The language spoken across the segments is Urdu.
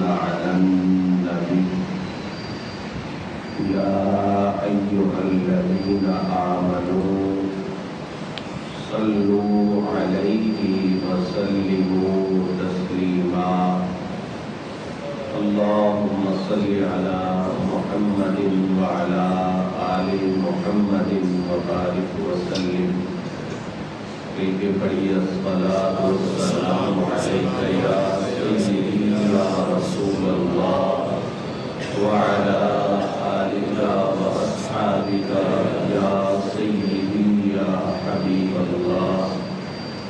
على النبي يا أيها الذين آمنوا صلوا عليه وسلموا تسليما اللهم صل على محمد وعلى آل محمد وبارك وسلم کہ پڑھیے الصلاۃ والسلام علیک یا سیدی یا رسول اللہ وعلی آلک واصحابک یا سیدی یا حبیب اللہ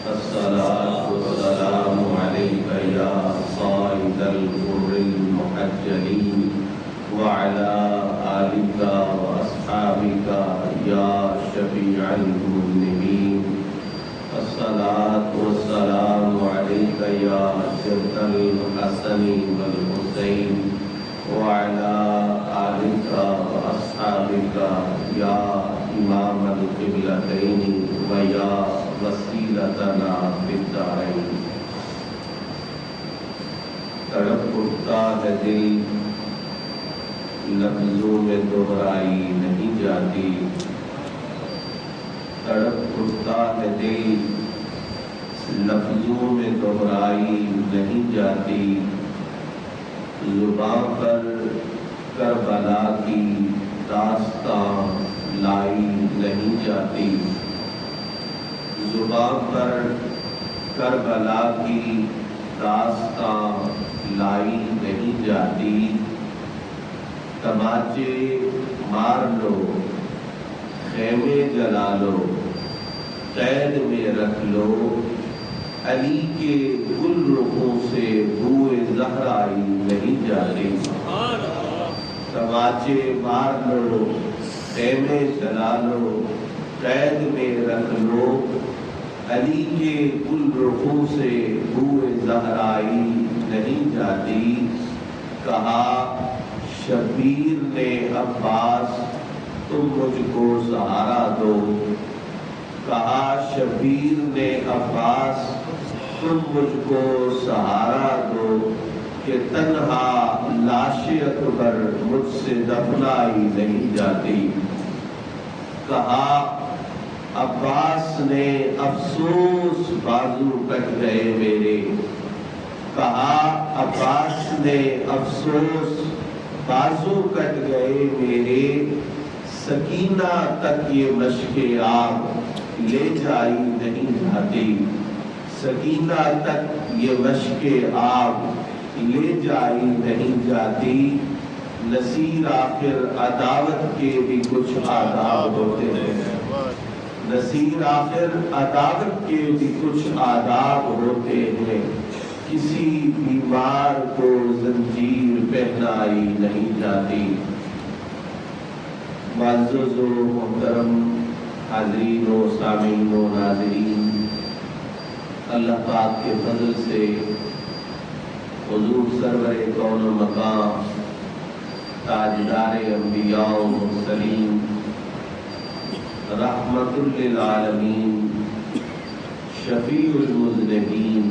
الصلاۃ والسلام علیک یا قائد الغر المحجلین وعلی آلک واصحابک یا شفیع المذنبین الصلاة والسلام عليك يا جد الحسن والحسين وعلى آلك وأصحابك يا إمام القبلتين ويا وسيلتنا في الدارين تڑپ اٹھتا ہے دل لفظوں میں دہرائی نہیں جاتی تڑپ اٹھتا ہے دل لفظوں میں دہرائی نہیں جاتی زباں پر کربلا کی داستان لائی نہیں جاتی زباں پر کربلا کی داستان لائی نہیں جاتی تماچے مار لو خیمے جلا لو قید میں رکھ لو علی کے گل رخوں سے بوئے زہرائی نہیں جاتی تماچے مار لو خیمے جلا لو قید میں رکھ لو علی کے گل رخوں سے بوئے زہرائی نہیں جاتی کہا شبیر نے عباس تم مجھ کو سہارا دو کہا شبیر نے عباس تم مجھ کو سہارا دو کہ تنہا لاش اکبر مجھ سے دفنائی نہیں جاتی کہا عباس نے افسوس بازو کٹ گئے میرے کہا عباس نے افسوس بازو کٹ گئے میرے سکینہ تک یہ مشق آب لے جائی نہیں جاتی سکینہ تک یہ مشق آب لے جائی نہیں جاتی نصیر آخر عداوت کے بھی کچھ آداب ہوتے ہیں نصیر آخر عداوت کے بھی کچھ آداب ہوتے ہیں کسی بیمار کو زنجیر پہنائی نہیں جاتی معزز و محترم حاضرین و سامعین و ناظرین اللہ پاک کے فضل سے حضور سرور کون و مقام تاجدار انبیاء و مرسلین رحمت للعالمین شفیع المذنبین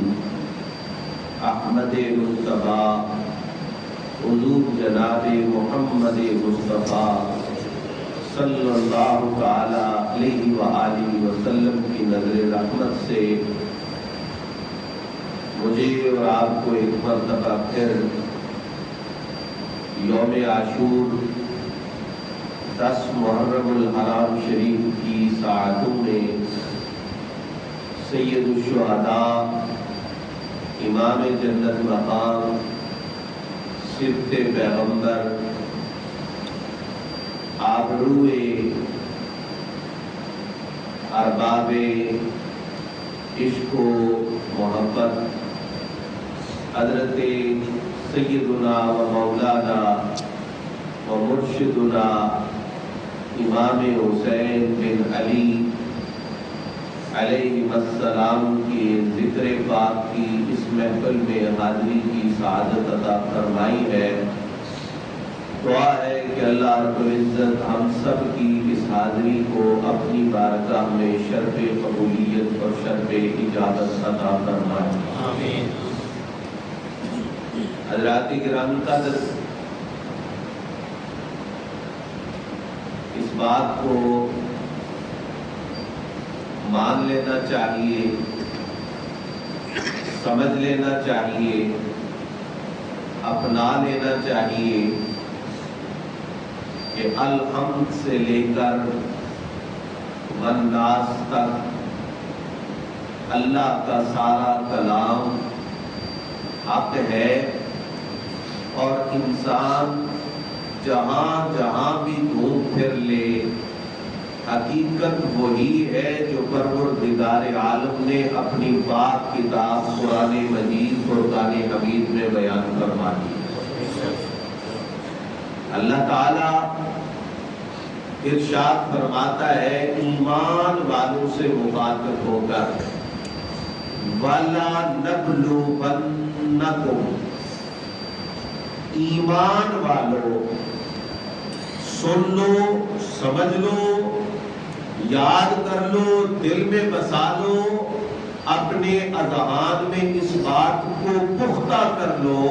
احمد مصطفیٰ حضور جناب محمد مصطفیٰ صلی اللہ تعالی علیہ وآلہ وسلم کی نظر رحمت سے مجھے اور آپ کو ایک مرتبہ پھر یوم عاشور 10 محرم الحرام شریف کی ساعتوں میں سید الشہداء امام جنت مقام صفت پیغمبر آبروئے ارباب عشق و محبت حضرت سیدنا و مولانا و مرشدنا امام حسین بن علی علیہ السلام کی ذکر پاک کی اس محفل میں حاضری کی سعادت عطا فرمائی ہے دعا ہے کہ اللہ رب العزت ہم سب کی اس حاضری کو اپنی بارگاہ میں شرف قبولیت اور شرف اجابت عطا فرمائے آمین حضرات گرامی قدر، اس بات کو مان لینا چاہیے، سمجھ لینا چاہیے، اپنا لینا چاہیے کہ الحمد سے لے کر والناس تک اللہ کا سارا کلام حق ہے، اور انسان جہاں جہاں بھی گھوم پھر لے حقیقت وہی ہے جو پروردگار عالم نے اپنی پاک کتاب قرآن مجید فرقان حمید میں بیان فرما دی۔ اللہ تعالی ارشاد فرماتا ہے ایمان والوں سے مخاطب ہو کر، وَلَا نَبْلُوَنَّكُمْ، ایمان والو سن لو، سمجھ لو، یاد کر لو، دل میں بسا لو، اپنے اذہان میں اس بات کو پختہ کر لو،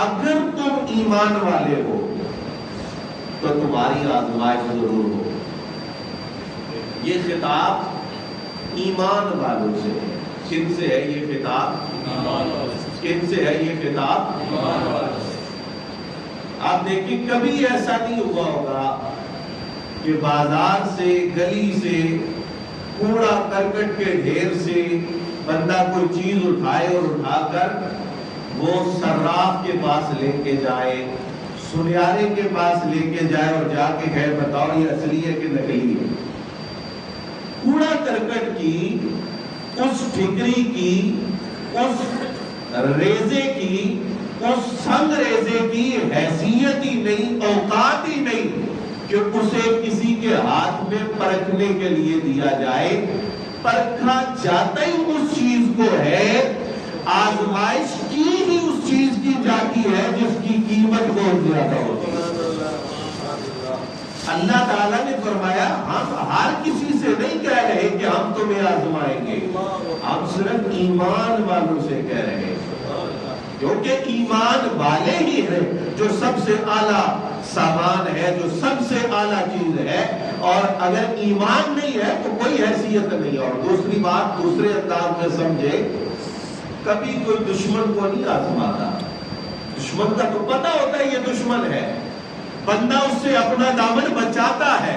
اگر تم ایمان والے ہو تو تمہاری آزمائش ضرور ہو۔ یہ خطاب ایمان والوں سے ہے۔ کن سے ہے یہ خطاب؟ کن سے ہے یہ خطاب؟ آپ دیکھیں کبھی ایسا نہیں ہوا ہوگا کہ بازار سے، گلی سے، کوڑا کرکٹ کے ڈھیر سے بندہ کوئی چیز اٹھائے اور اٹھا کر وہ صراف کے پاس لے کے جائے، سنیارے کے پاس لے کے جائے اور جا کے کہے بتاؤ یہ اصلی ہے کہ نکلی ہے۔ کوڑا کرکٹ کی، اس ٹھکری کی، اس ریزے کی، اس سنگ ریزے کی حیثیت ہی نہیں، اوقات ہی نہیں کہ اسے کسی کے ہاتھ میں پرکھنے کے لیے دیا جائے۔ پرکھا جاتا ہی اس چیز کو ہے، آزمائش کی بھی اس چیز کی جاتی ہے جس کی قیمت بہت زیادہ ہوتی ہے۔ اللہ تعالیٰ نے فرمایا ہم ہر کسی سے نہیں کہہ رہے کہ ہم تمہیں آزمائیں گے، ہم صرف ایمان والوں سے کہہ رہے ہیں، کیونکہ ایمان والے ہی ہیں جو سب سے اعلیٰ سامان ہے، جو سب سے اعلیٰ چیز ہے، اور اگر ایمان نہیں ہے تو کوئی حیثیت نہیں۔ اور دوسری بات دوسرے انداز میں سمجھے، کبھی کوئی دشمن کو نہیں آزماتا، دشمن کا تو پتہ ہوتا ہے یہ دشمن ہے، بندہ اس سے اپنا دامن بچاتا ہے،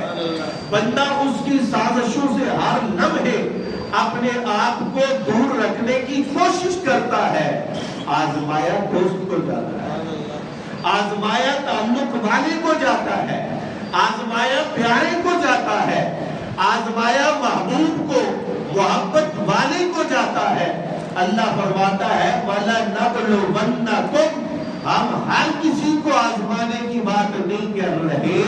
بندہ اس کی سازشوں سے ہر لمحے اپنے آپ کو دور رکھنے کی کوشش کرتا ہے۔ آزمایا دوست کو جاتا ہے، آزمایا تعلق والے کو جاتا ہے، آزمایا پیارے کو جاتا ہے، آزمایا محبوب کو، محبت والے کو جاتا ہے۔ اللہ فرماتا ہے وَلَنَبْلُوَنَّكُمْ، ہم ہر کسی کو آزمانے کی بات نہیں کر رہے،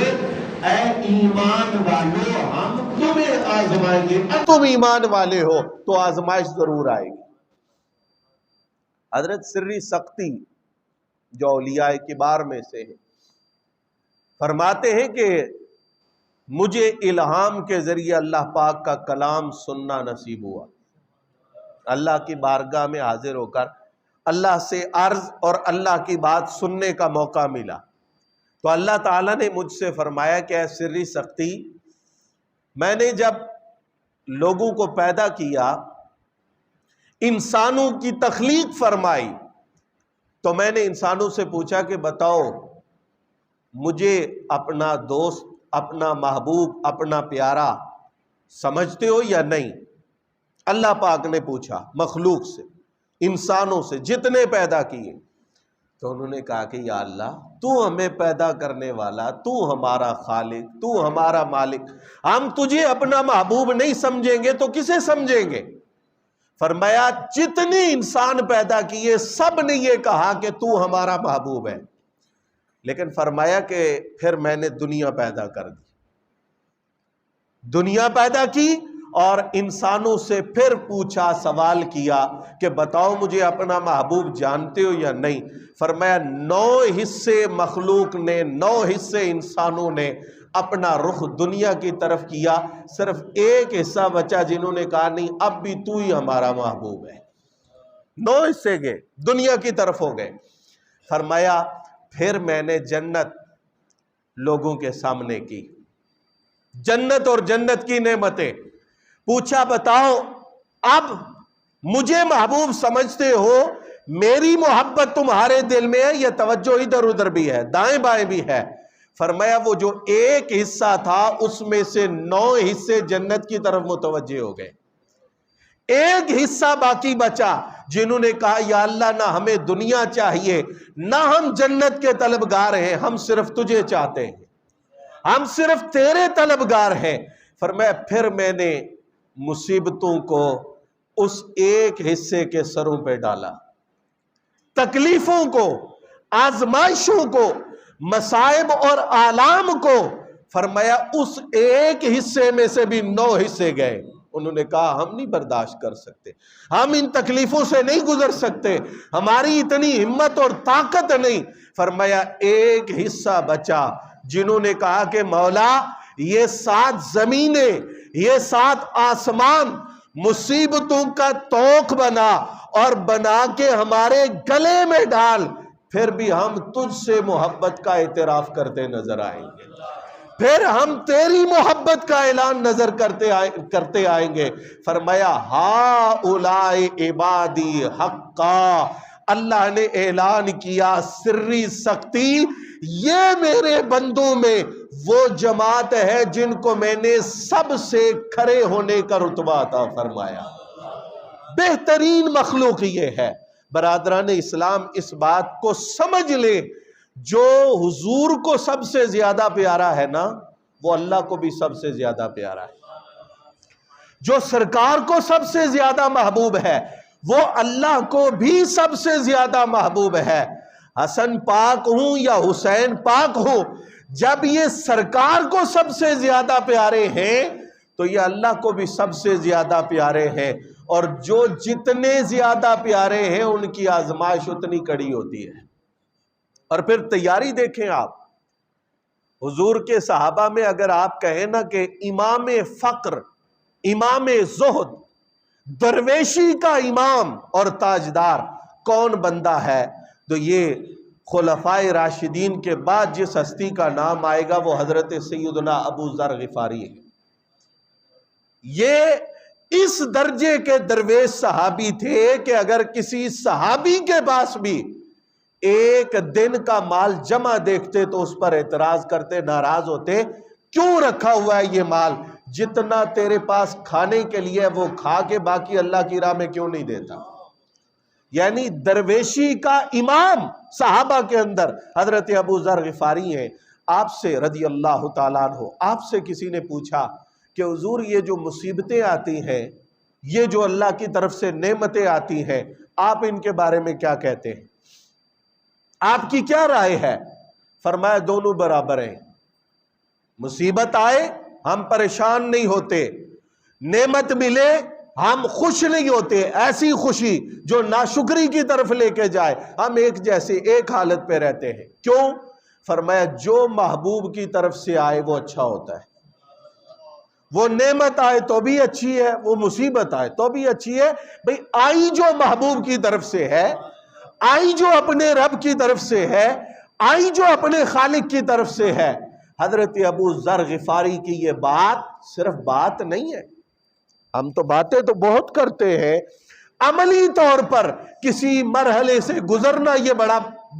اے ایمان والو ہم تمہیں آزمائیں گے، تم ایمان والے ہو تو آزمائش ضرور آئے گی۔ حضرت سری سختی جو اولیاء کبار میں سے ہیں فرماتے ہیں کہ مجھے الہام کے ذریعے اللہ پاک کا کلام سننا نصیب ہوا، اللہ کی بارگاہ میں حاضر ہو کر اللہ سے عرض اور اللہ کی بات سننے کا موقع ملا، تو اللہ تعالیٰ نے مجھ سے فرمایا کہ اے سری سختی، میں نے جب لوگوں کو پیدا کیا، انسانوں کی تخلیق فرمائی، تو میں نے انسانوں سے پوچھا کہ بتاؤ مجھے اپنا دوست، اپنا محبوب، اپنا پیارا سمجھتے ہو یا نہیں؟ اللہ پاک نے پوچھا مخلوق سے، انسانوں سے جتنے پیدا کیے، تو انہوں نے کہا کہ یا اللہ تو ہمیں پیدا کرنے والا، تو ہمارا خالق، تو ہمارا مالک، ہم تجھے اپنا محبوب نہیں سمجھیں گے تو کسے سمجھیں گے؟ فرمایا جتنے انسان پیدا کیے سب نے یہ کہا کہ تو ہمارا محبوب ہے، لیکن فرمایا کہ پھر میں نے دنیا پیدا کر دی، دنیا پیدا کی اور انسانوں سے پھر پوچھا، سوال کیا کہ بتاؤ مجھے اپنا محبوب جانتے ہو یا نہیں؟ فرمایا 9 حصے مخلوق نے، 9 حصے انسانوں نے اپنا رخ دنیا کی طرف کیا، صرف ایک حصہ بچا جنہوں نے کہا نہیں اب بھی تو ہی ہمارا محبوب ہے۔ 9 حصے گئے، دنیا کی طرف ہو گئے۔ فرمایا پھر میں نے جنت لوگوں کے سامنے کی، جنت اور جنت کی نعمتیں. پوچھا بتاؤ اب مجھے محبوب سمجھتے ہو، میری محبت تمہارے دل میں ہے یا توجہ ادھر ادھر بھی ہے، دائیں بائیں بھی ہے؟ فرمایا وہ جو ایک حصہ تھا اس میں سے 9 حصے جنت کی طرف متوجہ ہو گئے، ایک حصہ باقی بچا. جنہوں نے کہا یا اللہ نہ ہمیں دنیا چاہیے نہ ہم جنت کے طلبگار ہیں، ہم صرف تجھے چاہتے ہیں، ہم صرف تیرے طلبگار ہیں. فرمایا پھر میں نے مصیبتوں کو اس ایک حصے کے سروں پہ ڈالا، تکلیفوں کو، آزمائشوں کو، مصائب اور آلام کو. فرمایا اس ایک حصے میں سے بھی 9 حصے گئے. انہوں نے کہا ہم نہیں برداشت کر سکتے، ہم ان تکلیفوں سے نہیں گزر سکتے، ہماری اتنی ہمت اور طاقت نہیں. فرمایا ایک حصہ بچا. جنہوں نے کہا کہ مولا یہ 7 زمینیں، یہ 7 آسمان مصیبتوں کا توق بنا اور بنا کے ہمارے گلے میں ڈال، پھر بھی ہم تجھ سے محبت کا اعتراف کرتے نظر آئیں گے، پھر ہم تیری محبت کا اعلان نظر کرتے آئیں گے. فرمایا ہؤلاء عبادی حقا، اللہ نے اعلان کیا سری سختی، یہ میرے بندوں میں وہ جماعت ہے جن کو میں نے سب سے کھڑے ہونے کا رتبہ عطا فرمایا. بہترین مخلوق یہ ہے. برادران اسلام اس بات کو سمجھ لے، جو حضور کو سب سے زیادہ پیارا ہے نا وہ اللہ کو بھی سب سے زیادہ پیارا ہے، جو سرکار کو سب سے زیادہ محبوب ہے وہ اللہ کو بھی سب سے زیادہ محبوب ہے. حسن پاک ہوں یا حسین پاک ہوں، جب یہ سرکار کو سب سے زیادہ پیارے ہیں تو یہ اللہ کو بھی سب سے زیادہ پیارے ہیں. اور جو جتنے زیادہ پیارے ہیں ان کی آزمائش اتنی کڑی ہوتی ہے. اور پھر تیاری دیکھیں آپ، حضور کے صحابہ میں اگر آپ کہیں نا کہ امام فقر، امام زہد، درویشی کا امام اور تاجدار کون بندہ ہے، تو یہ خلفائے راشدین کے بعد جس ہستی کا نام آئے گا وہ حضرت سیدنا ابو ذر غفاری ہے. یہ اس درجے کے درویش صحابی تھے کہ اگر کسی صحابی کے پاس بھی ایک دن کا مال جمع دیکھتے تو اس پر اعتراض کرتے، ناراض ہوتے، کیوں رکھا ہوا ہے یہ مال، جتنا تیرے پاس کھانے کے لیے وہ کھا کے باقی اللہ کی راہ میں کیوں نہیں دیتا. یعنی درویشی کا امام صحابہ کے اندر حضرت ابو ذر غفاری ہیں. آپ سے رضی اللہ تعالیٰ عنہ، آپ سے کسی نے پوچھا کہ حضور یہ جو مصیبتیں آتی ہیں، یہ جو اللہ کی طرف سے نعمتیں آتی ہیں، آپ ان کے بارے میں کیا کہتے ہیں، آپ کی کیا رائے ہے؟ فرمایا دونوں برابر ہیں. مصیبت آئے ہم پریشان نہیں ہوتے، نعمت ملے ہم خوش نہیں ہوتے، ایسی خوشی جو ناشکری کی طرف لے کے جائے. ہم ایک جیسے ایک حالت پہ رہتے ہیں. کیوں؟ فرمایا جو محبوب کی طرف سے آئے وہ اچھا ہوتا ہے. وہ نعمت آئے تو بھی اچھی ہے، وہ مصیبت آئے تو بھی اچھی ہے. بھئی آئی جو محبوب کی طرف سے ہے، آئی جو اپنے رب کی طرف سے ہے، آئی جو اپنے خالق کی طرف سے ہے. حضرت ابو ذر غفاری کی یہ بات صرف بات نہیں ہے. ہم تو باتیں تو بہت کرتے ہیں، عملی طور پر کسی مرحلے سے گزرنا یہ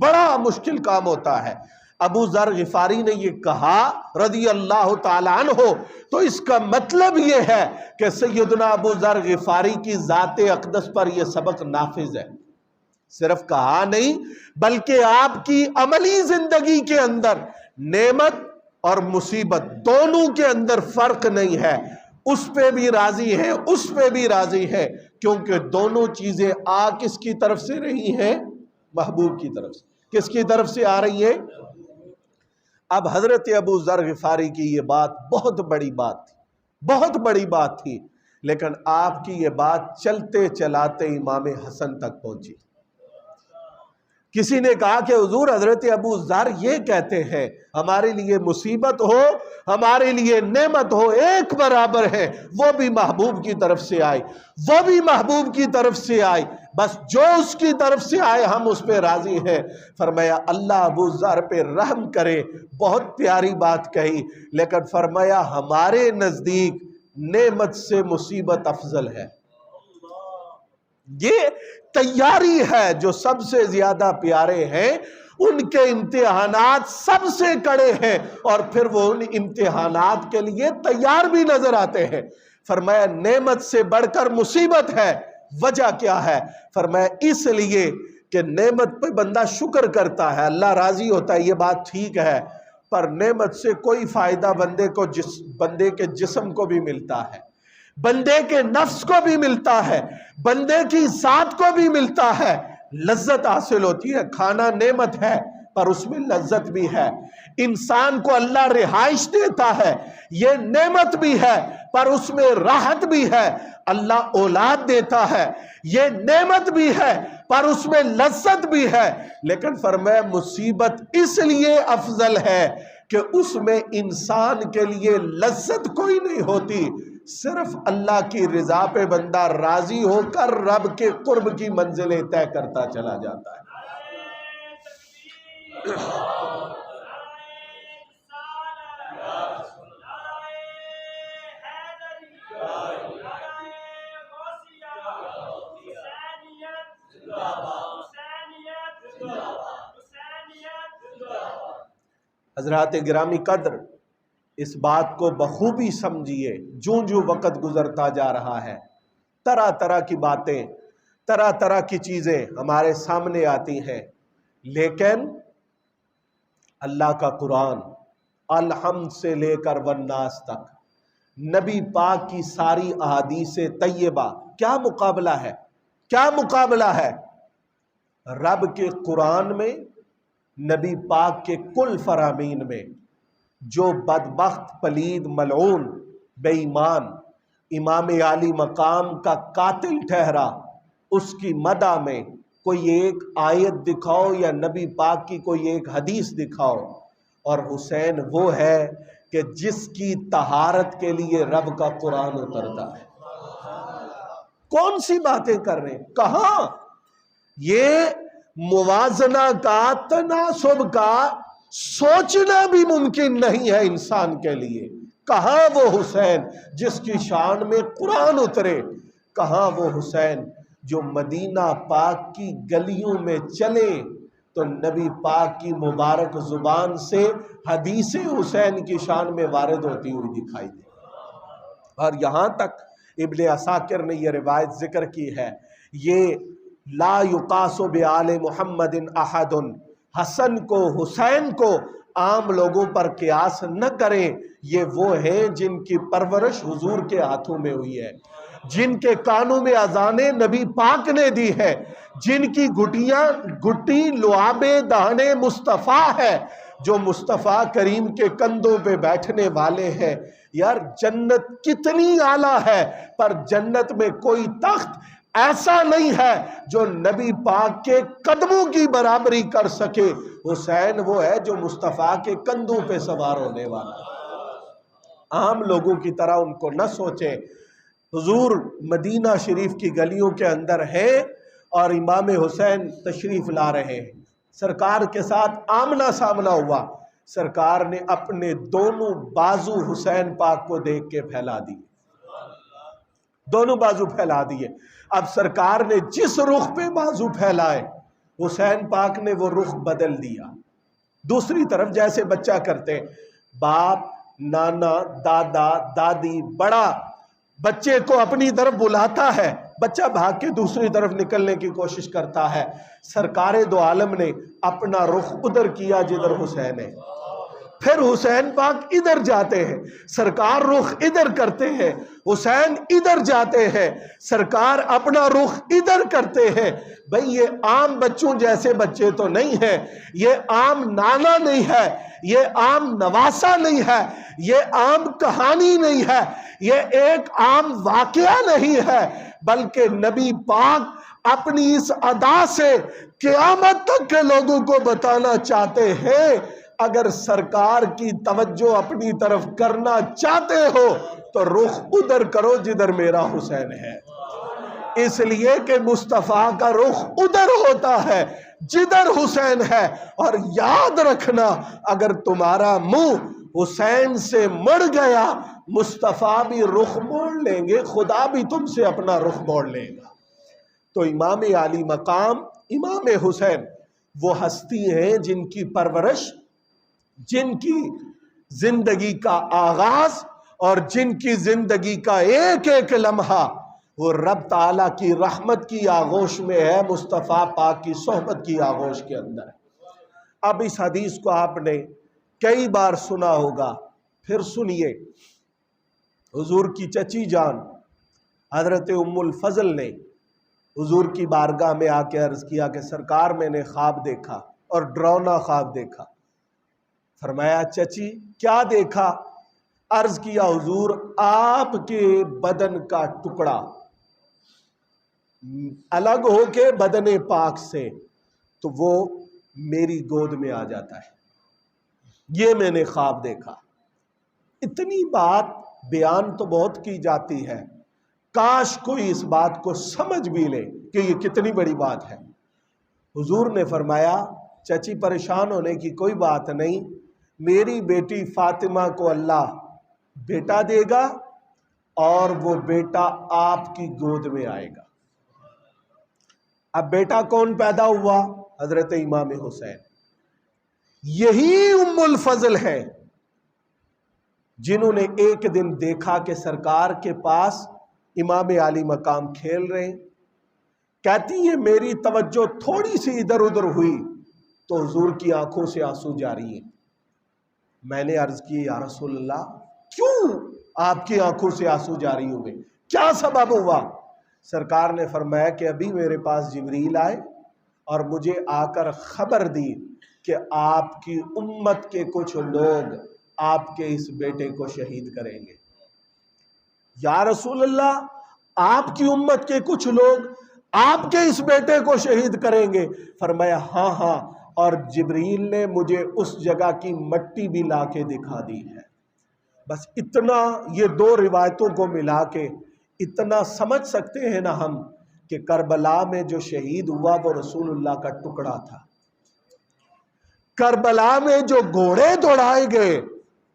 بڑا مشکل کام ہوتا ہے. ابو ذر غفاری نے یہ کہا رضی اللہ تعالیٰ عنہ تو اس کا مطلب یہ ہے کہ سیدنا ابو ذر غفاری کی ذات اقدس پر یہ سبق نافذ ہے. صرف کہا نہیں بلکہ آپ کی عملی زندگی کے اندر نعمت اور مصیبت دونوں کے اندر فرق نہیں ہے. اس پہ بھی راضی ہے، اس پہ بھی راضی ہے، کیونکہ دونوں چیزیں کس کی طرف سے رہی ہیں؟ محبوب کی طرف سے. کس کی طرف سے آ رہی ہے؟ اب حضرت ابو ذر غفاری کی یہ بات بہت بڑی بات تھی، بہت بڑی بات تھی، لیکن آپ کی یہ بات چلتے چلاتے امام حسن تک پہنچی کسی نے کہا کہ حضور حضرت ابو ذر یہ کہتے ہیں ہمارے لیے مصیبت ہو ہمارے لیے نعمت ہو ایک برابر ہے، وہ بھی محبوب کی طرف سے آئی، وہ بھی محبوب کی طرف سے آئی، بس جو اس کی طرف سے آئے ہم اس پہ راضی ہیں۔ فرمایا اللہ ابو ذر پہ رحم کرے، بہت پیاری بات کہی، لیکن فرمایا ہمارے نزدیک نعمت سے مصیبت افضل ہے۔ یہ تیاری ہے، جو سب سے زیادہ پیارے ہیں ان کے امتحانات سب سے کڑے ہیں، اور پھر وہ ان امتحانات کے لیے تیار بھی نظر آتے ہیں۔ فرمایا نعمت سے بڑھ کر مصیبت ہے، وجہ کیا ہے؟ فرمایا اس لیے کہ نعمت پہ بندہ شکر کرتا ہے، اللہ راضی ہوتا ہے، یہ بات ٹھیک ہے، پر نعمت سے کوئی فائدہ بندے کے جسم کو بھی ملتا ہے، بندے کے نفس کو بھی ملتا ہے، بندے کی ذات کو بھی ملتا ہے، لذت حاصل ہوتی ہے۔ کھانا نعمت ہے پر اس میں لذت بھی ہے، انسان کو اللہ رہائش دیتا ہے، یہ نعمت بھی ہے پر اس میں راحت بھی ہے، اللہ اولاد دیتا ہے، یہ نعمت بھی ہے پر اس میں لذت بھی ہے، لیکن فرمایا مصیبت اس لیے افضل ہے کہ اس میں انسان کے لیے لذت کوئی نہیں ہوتی، صرف اللہ کی رضا پہ بندہ راضی ہو کر رب کے قرب کی منزلیں طے کرتا چلا جاتا ہے۔ حضرات گرامی قدر، اس بات کو بخوبی سمجھیے، جو وقت گزرتا جا رہا ہے طرح طرح کی باتیں، طرح طرح کی چیزیں ہمارے سامنے آتی ہیں، لیکن اللہ کا قرآن الحمد سے لے کر والناس تک، نبی پاک کی ساری احادیث طیبہ، کیا مقابلہ ہے، کیا مقابلہ ہے؟ رب کے قرآن میں، نبی پاک کے کل فرامین میں، جو بدبخت پلید ملعون بے ایمان امام عالی مقام کا قاتل ٹھہرا، اس کی مدح میں کوئی ایک آیت دکھاؤ یا نبی پاک کی کوئی ایک حدیث دکھاؤ، اور حسین وہ ہے کہ جس کی طہارت کے لیے رب کا قرآن اترتا ہے۔ کون سی باتیں کر رہے ہیں؟ کہاں یہ موازنہ کا، تناسب کا سوچنا بھی ممکن نہیں ہے انسان کے لیے۔ کہاں وہ حسین جس کی شان میں قرآن اترے، کہاں وہ حسین جو مدینہ پاک کی گلیوں میں چلے تو نبی پاک کی مبارک زبان سے حدیث حسین کی شان میں وارد ہوتی ہوئی دکھائی دے۔ اور یہاں تک ابن عساکر نے یہ روایت ذکر کی ہے، یہ لا یقاس بآل محمد احد، حسن کو، حسین کو عام لوگوں پر قیاس نہ کریں، یہ وہ ہیں جن کی پرورش حضور کے ہاتھوں میں ہوئی ہے، جن کے کانوں میں اذانیں نبی پاک نے دی ہے، جن کی گھٹی لعاب دہن مصطفیٰ ہے، جو مصطفیٰ کریم کے کندھوں پہ بیٹھنے والے ہیں۔ یار جنت کتنی اعلیٰ ہے، پر جنت میں کوئی تخت ایسا نہیں ہے جو نبی پاک کے قدموں کی برابری کر سکے۔ حسین وہ ہے جو مصطفیٰ کے کندھوں پہ سوار ہونے والا ہے۔ عام لوگوں کی طرح ان کو نہ سوچیں۔ حضور مدینہ شریف کی گلیوں کے اندر ہیں اور امام حسین تشریف لا رہے ہیں، سرکار کے ساتھ آمنا سامنا ہوا، سرکار نے اپنے دونوں بازو حسین پاک کو دیکھ کے پھیلا دی، دونوں بازو پھیلا دیے۔ اب سرکار نے جس رخ پہ بازو پھیلائے، حسین پاک نے وہ رخ بدل دیا، دوسری طرف جیسے بچہ کرتے، باپ، نانا، دادا، دادی، بڑا بچے کو اپنی طرف بلاتا ہے، بچہ بھاگ کے دوسری طرف نکلنے کی کوشش کرتا ہے، سرکار دو عالم نے اپنا رخ ادھر کیا جدھر حسین ہے، پھر حسین پاک ادھر جاتے ہیں، سرکار رخ ادھر کرتے ہیں، حسین ادھر جاتے ہیں، سرکار اپنا رخ ادھر کرتے ہیں۔ بھئی یہ عام بچوں جیسے بچے تو نہیں ہیں، یہ عام نانا نہیں ہے، یہ عام نواسا نہیں ہے، یہ عام کہانی نہیں ہے، یہ ایک عام واقعہ نہیں ہے، بلکہ نبی پاک اپنی اس ادا سے قیامت تک کے لوگوں کو بتانا چاہتے ہیں اگر سرکار کی توجہ اپنی طرف کرنا چاہتے ہو تو رخ ادھر کرو جدھر میرا حسین ہے، اس لیے کہ مصطفیٰ کا رخ ادھر ہوتا ہے جدھر حسین ہے۔ اور یاد رکھنا اگر تمہارا منہ حسین سے مڑ گیا مصطفیٰ بھی رخ موڑ لیں گے، خدا بھی تم سے اپنا رخ موڑ لے گا۔ تو امام عالی مقام امام حسین وہ ہستی ہیں جن کی پرورش، جن کی زندگی کا آغاز اور جن کی زندگی کا ایک ایک لمحہ وہ رب تعالیٰ کی رحمت کی آغوش میں ہے، مصطفیٰ پاک کی صحبت کی آغوش کے اندر ہے۔ اب اس حدیث کو آپ نے کئی بار سنا ہوگا، پھر سنیے۔ حضور کی چچی جان حضرت ام الفضل نے حضور کی بارگاہ میں آ کے عرض کیا کہ سرکار میں نے خواب دیکھا اور ڈراؤنا خواب دیکھا۔ فرمایا چچی کیا دیکھا؟ عرض کیا حضور آپ کے بدن کا ٹکڑا الگ ہو کے بدن پاک سے تو وہ میری گود میں آ جاتا ہے، یہ میں نے خواب دیکھا۔ اتنی بات بیان تو بہت کی جاتی ہے، کاش کوئی اس بات کو سمجھ بھی لے کہ یہ کتنی بڑی بات ہے۔ حضور نے فرمایا چچی پریشان ہونے کی کوئی بات نہیں، میری بیٹی فاطمہ کو اللہ بیٹا دے گا اور وہ بیٹا آپ کی گود میں آئے گا۔ اب بیٹا کون پیدا ہوا؟ حضرت امام حسین۔ یہی ام الفضل ہے جنہوں نے ایک دن دیکھا کہ سرکار کے پاس امام عالی مقام کھیل رہے ہیں، کہتی ہے میری توجہ تھوڑی سی ادھر ادھر ہوئی تو حضور کی آنکھوں سے آنسو جاری ہیں۔ میں نے عرض کی یا رسول اللہ کیوں آپ کی آنکھوں سے آنسو جاری ہوئے، کیا سبب ہوا؟ سرکار نے فرمایا کہ ابھی میرے پاس جبریل آئے اور مجھے آ کر خبر دی کہ آپ کی امت کے کچھ لوگ آپ کے اس بیٹے کو شہید کریں گے۔ یا رسول اللہ آپ کی امت کے کچھ لوگ آپ کے اس بیٹے کو شہید کریں گے؟ فرمایا ہاں ہاں، اور جبریل نے مجھے اس جگہ کی مٹی بھی لا کے دکھا دی ہے۔ بس اتنا، یہ دو روایتوں کو ملا کے اتنا سمجھ سکتے ہیں نا ہم کہ کربلا میں جو شہید ہوا وہ رسول اللہ کا ٹکڑا تھا۔ کربلا میں جو گھوڑے دوڑائے گئے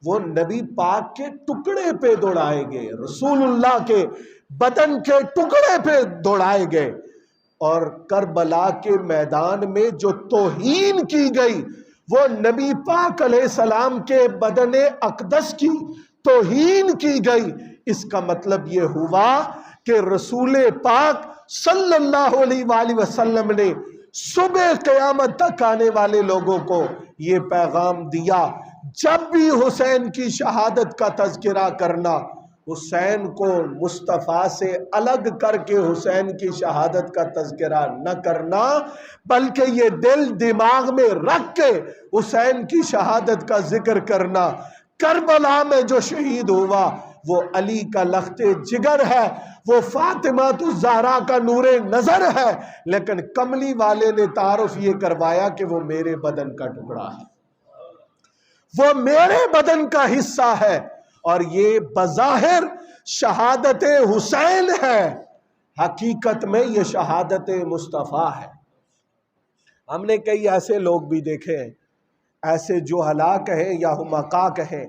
وہ نبی پاک کے ٹکڑے پہ دوڑائے گئے، رسول اللہ کے بدن کے ٹکڑے پہ دوڑائے گئے۔ اور کربلا کے میدان میں جو توہین کی گئی وہ نبی پاک علیہ السلام کے بدن اقدس کی توہین کی گئی۔ اس کا مطلب یہ ہوا کہ رسول پاک صلی اللہ علیہ وآلہ وسلم نے صبح قیامت تک آنے والے لوگوں کو یہ پیغام دیا، جب بھی حسین کی شہادت کا تذکرہ کرنا حسین کو مصطفیٰ سے الگ کر کے حسین کی شہادت کا تذکرہ نہ کرنا، بلکہ یہ دل دماغ میں رکھ کے حسین کی شہادت کا ذکر کرنا۔ کربلا میں جو شہید ہوا وہ علی کا لخت جگر ہے، وہ فاطمہ الزہرا کا نور نظر ہے، لیکن کملی والے نے تعارف یہ کروایا کہ وہ میرے بدن کا ٹکڑا ہے، وہ میرے بدن کا حصہ ہے، اور یہ بظاہر شہادت حسین ہے، حقیقت میں یہ شہادت مصطفیٰ ہے۔ ہم نے کئی ایسے لوگ بھی دیکھے ہیں، ایسے جو ہلاک ہیں یا حمقاء کہیں،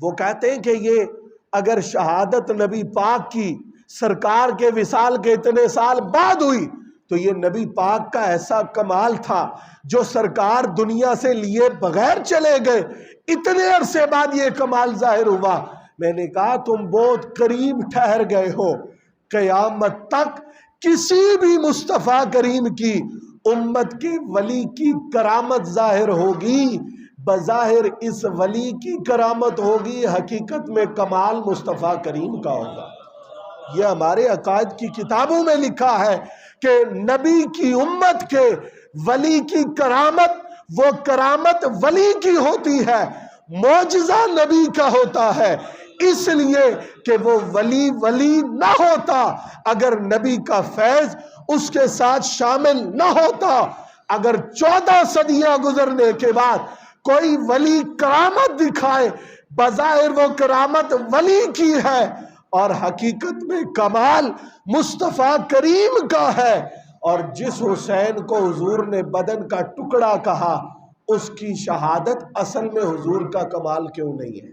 وہ کہتے ہیں کہ یہ اگر شہادت نبی پاک کی سرکار کے وصال کے اتنے سال بعد ہوئی تو یہ نبی پاک کا ایسا کمال تھا جو سرکار دنیا سے لیے بغیر چلے گئے، اتنے عرصے بعد یہ کمال ظاہر ہوا۔ میں نے کہا تم بہت قریب ٹھہر گئے ہو، قیامت تک کسی بھی مصطفیٰ کریم کی امت کے ولی کی کرامت ظاہر ہوگی، بظاہر اس ولی کی کرامت ہوگی، حقیقت میں کمال مصطفیٰ کریم کا ہوگا۔ یہ ہمارے عقائد کی کتابوں میں لکھا ہے کہ نبی کی امت کے ولی کی کرامت وہ کرامت ولی کی ہوتی ہے، معجزہ نبی کا ہوتا ہے، اس لیے کہ وہ ولی نہ ہوتا اگر نبی کا فیض اس کے ساتھ شامل نہ ہوتا۔ اگر 14 صدیاں گزرنے کے بعد کوئی ولی کرامت دکھائے، بظاہر وہ کرامت ولی کی ہے اور حقیقت میں کمال مصطفیٰ کریم کا ہے، اور جس حسین کو حضور نے بدن کا ٹکڑا کہا اس کی شہادت اصل میں حضور کا کمال کیوں نہیں ہے؟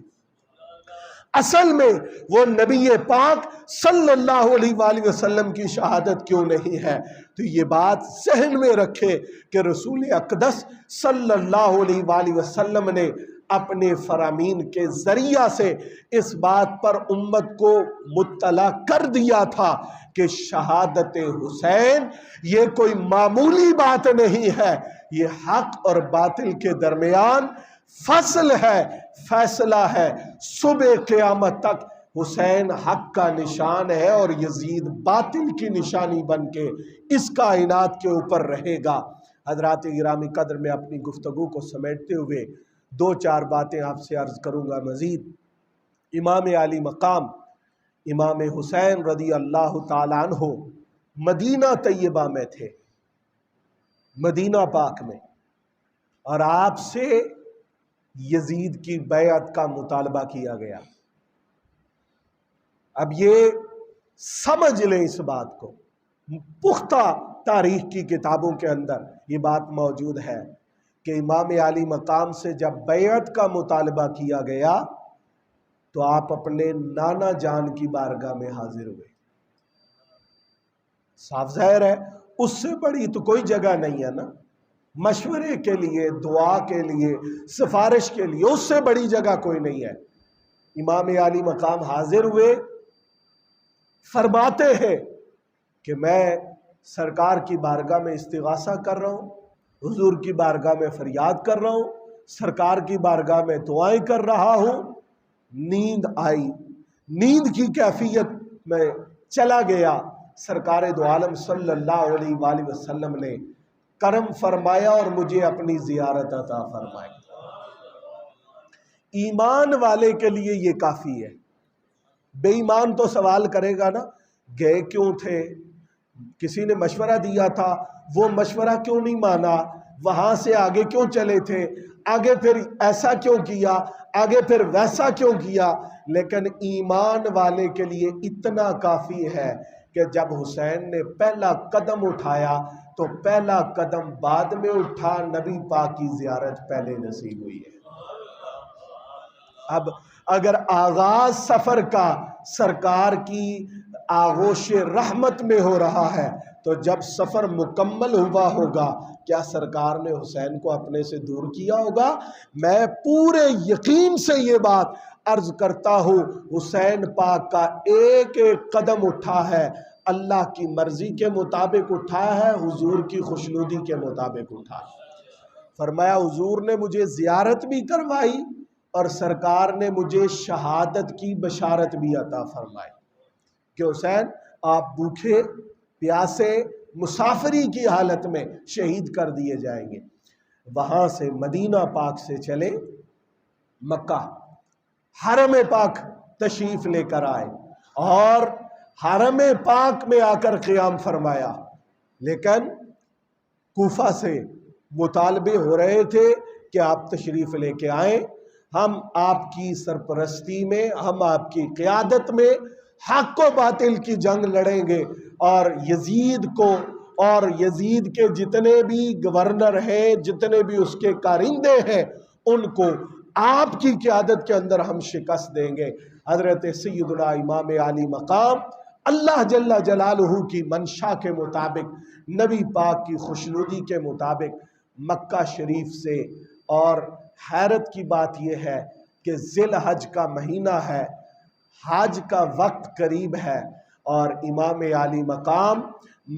اصل میں وہ نبی پاک صلی اللہ علیہ وآلہ وسلم کی شہادت کیوں نہیں ہے؟ تو یہ بات ذہن میں رکھے کہ رسول اقدس صلی اللہ علیہ وآلہ وسلم نے اپنے فرامین کے ذریعہ سے اس بات پر امت کو مطلع کر دیا تھا کہ شہادت حسین یہ کوئی معمولی بات نہیں ہے، یہ حق اور باطل کے درمیان فصل ہے، فیصلہ ہے۔ صبح قیامت تک حسین حق کا نشان ہے اور یزید باطل کی نشانی بن کے اس کائنات کے اوپر رہے گا۔ حضرات گرامی قدر، میں اپنی گفتگو کو سمیٹتے ہوئے 2-4 باتیں آپ سے عرض کروں گا مزید۔ امام علی مقام امام حسین رضی اللہ تعالیٰ عنہ مدینہ طیبہ میں تھے، مدینہ پاک میں، اور آپ سے یزید کی بیعت کا مطالبہ کیا گیا۔ اب یہ سمجھ لیں اس بات کو، پختہ تاریخ کی کتابوں کے اندر یہ بات موجود ہے کہ امام علی مقام سے جب بیعت کا مطالبہ کیا گیا تو آپ اپنے نانا جان کی بارگاہ میں حاضر ہوئے۔ صاف ظاہر ہے اس سے بڑی تو کوئی جگہ نہیں ہے نا، مشورے کے لیے، دعا کے لیے، سفارش کے لیے اس سے بڑی جگہ کوئی نہیں ہے۔ امام علی مقام حاضر ہوئے، فرماتے ہیں کہ میں سرکار کی بارگاہ میں استغاثہ کر رہا ہوں، حضور کی بارگاہ میں فریاد کر رہا ہوں، سرکار کی بارگاہ میں دعائیں کر رہا ہوں۔ نیند آئی، نیند کی کیفیت میں چلا گیا، سرکار دو عالم صلی اللہ علیہ وآلہ وسلم نے کرم فرمایا اور مجھے اپنی زیارت عطا فرمائی۔ ایمان والے کے لیے یہ کافی ہے۔ بے ایمان تو سوال کرے گا نا، گئے کیوں تھے، کسی نے مشورہ دیا تھا، وہ مشورہ کیوں نہیں مانا، وہاں سے آگے کیوں چلے تھے، آگے پھر ایسا کیوں کیا، آگے پھر ویسا کیوں کیا۔ لیکن ایمان والے کے لیے اتنا کافی ہے کہ جب حسین نے پہلا قدم اٹھایا تو پہلا قدم بعد میں اٹھا، نبی پاک کی زیارت پہلے نصیب ہوئی ہے۔ اب اگر آغاز سفر کا سرکار کی آغوش رحمت میں ہو رہا ہے تو جب سفر مکمل ہوا ہوگا کیا سرکار نے حسین کو اپنے سے دور کیا ہوگا؟ میں پورے یقین سے یہ بات عرض کرتا ہوں، حسین پاک کا ایک ایک قدم اٹھا ہے اللہ کی مرضی کے مطابق اٹھا ہے، حضور کی خوشنودی کے مطابق اٹھا ہے۔ فرمایا حضور نے مجھے زیارت بھی کروائی اور سرکار نے مجھے شہادت کی بشارت بھی عطا فرمائی کہ حسین آپ بھوکے پیاسے مسافری کی حالت میں شہید کر دیے جائیں گے۔ وہاں سے مدینہ پاک سے چلے مکہ، حرم پاک تشریف لے کر آئے اور حرم پاک میں آ کر قیام فرمایا۔ لیکن کوفہ سے مطالبے ہو رہے تھے کہ آپ تشریف لے کے آئیں، ہم آپ کی سرپرستی میں، ہم آپ کی قیادت میں حق و باطل کی جنگ لڑیں گے اور یزید کو اور یزید کے جتنے بھی گورنر ہیں، جتنے بھی اس کے کارندے ہیں، ان کو آپ کی قیادت کے اندر ہم شکست دیں گے۔ حضرت سیدنا امام علی مقام اللہ جل جلالہ کی منشا کے مطابق، نبی پاک کی خوشنودی کے مطابق مکہ شریف سے، اور حیرت کی بات یہ ہے کہ ذی الحج کا مہینہ ہے، حج کا وقت قریب ہے اور امام علی مقام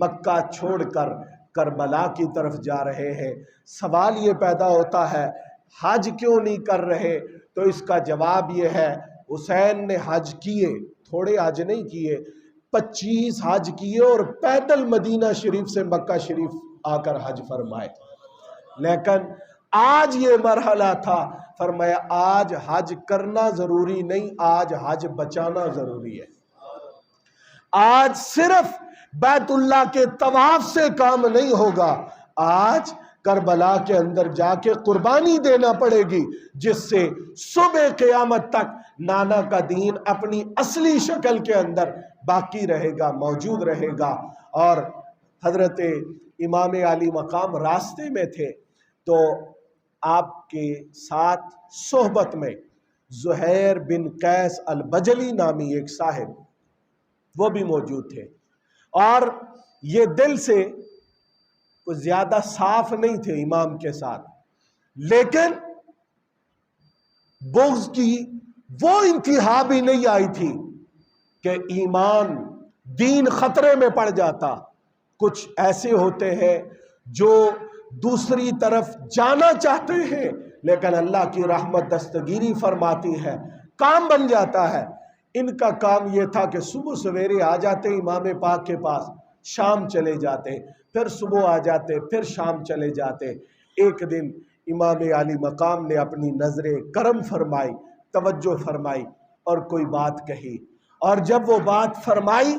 مکہ چھوڑ کر کربلا کی طرف جا رہے ہیں۔ سوال یہ پیدا ہوتا ہے حج کیوں نہیں کر رہے؟ تو اس کا جواب یہ ہے حسین نے حج کیے، تھوڑے حج نہیں کیے، 25 حج کیے اور پیدل مدینہ شریف سے مکہ شریف آ کر حج فرمائے۔ لیکن آج یہ مرحلہ تھا، فرمایا آج حج کرنا ضروری نہیں، آج حج بچانا ضروری ہے۔ آج صرف بیت اللہ کے طواف سے کام نہیں ہوگا، آج کربلا کے اندر جا کے قربانی دینا پڑے گی، جس سے صبح قیامت تک نانا کا دین اپنی اصلی شکل کے اندر باقی رہے گا، موجود رہے گا۔ اور حضرت امام علی مقام راستے میں تھے تو آپ کے ساتھ صحبت میں زہیر بن قیس البجلی نامی ایک صاحب وہ بھی موجود تھے، اور یہ دل سے کچھ زیادہ صاف نہیں تھے امام کے ساتھ، لیکن بغض کی وہ انتہا بھی نہیں آئی تھی کہ ایمان دین خطرے میں پڑ جاتا۔ کچھ ایسے ہوتے ہیں جو دوسری طرف جانا چاہتے ہیں لیکن اللہ کی رحمت دستگیری فرماتی ہے، کام بن جاتا ہے۔ ان کا کام یہ تھا کہ صبح سویرے آ جاتے امام پاک کے پاس، شام چلے جاتے، پھر صبح آ جاتے، پھر شام چلے جاتے۔ ایک دن امام علی مقام نے اپنی نظر کرم فرمائی، توجہ فرمائی اور کوئی بات کہی، اور جب وہ بات فرمائی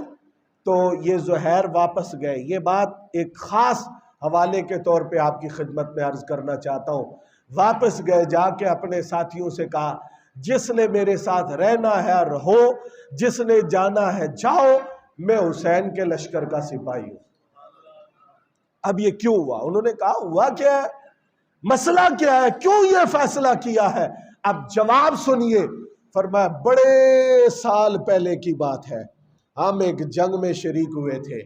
تو یہ زہیر واپس گئے۔ یہ بات ایک خاص حوالے کے طور پہ آپ کی خدمت میں عرض کرنا چاہتا ہوں۔ واپس گئے، جا کے اپنے ساتھیوں سے کہا جس نے میرے ساتھ رہنا ہے رہو، جس نے جانا ہے جاؤ، میں حسین کے لشکر کا سپاہی ہوں۔ اب یہ کیوں ہوا؟ انہوں نے کہا ہوا کیا ہے، مسئلہ کیا ہے، کیوں یہ فیصلہ کیا ہے؟ اب جواب سنیے۔ فرمایا بڑے سال پہلے کی بات ہے، ہم ایک جنگ میں شریک ہوئے تھے،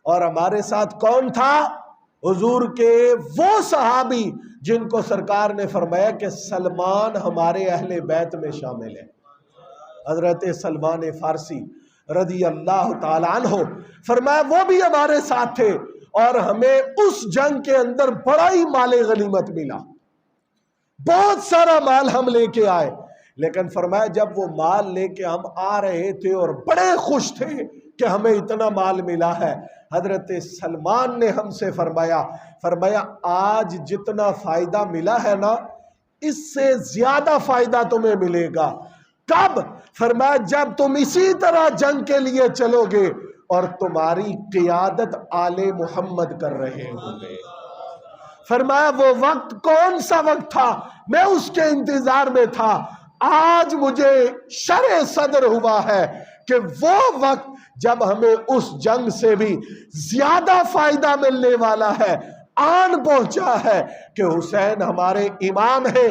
اور ہمارے ساتھ کون تھا؟ حضور کے وہ صحابی جن کو سرکار نے فرمایا کہ سلمان ہمارے اہل بیت میں شامل ہے۔ حضرت سلمان فارسی رضی اللہ تعالیٰ عنہ، فرمایا وہ بھی ہمارے ساتھ تھے، اور ہمیں اس جنگ کے اندر بڑا ہی مال غنیمت ملا، بہت سارا مال ہم لے کے آئے۔ لیکن فرمایا جب وہ مال لے کے ہم آ رہے تھے اور بڑے خوش تھے کہ ہمیں اتنا مال ملا ہے، حضرت سلمان نے ہم سے فرمایا آج جتنا فائدہ ملا ہے نا، اس سے زیادہ فائدہ تمہیں ملے گا۔ کب؟ فرمایا جب تم اسی طرح جنگ کے لیے چلو گے اور تمہاری قیادت آل محمد کر رہے ہوں گے۔ فرمایا وہ وقت کون سا وقت تھا؟ میں اس کے انتظار میں تھا۔ آج مجھے شرح صدر ہوا ہے کہ وہ وقت جب ہمیں اس جنگ سے بھی زیادہ فائدہ ملنے والا ہے آن پہنچا ہے کہ حسین ہمارے امام ہیں،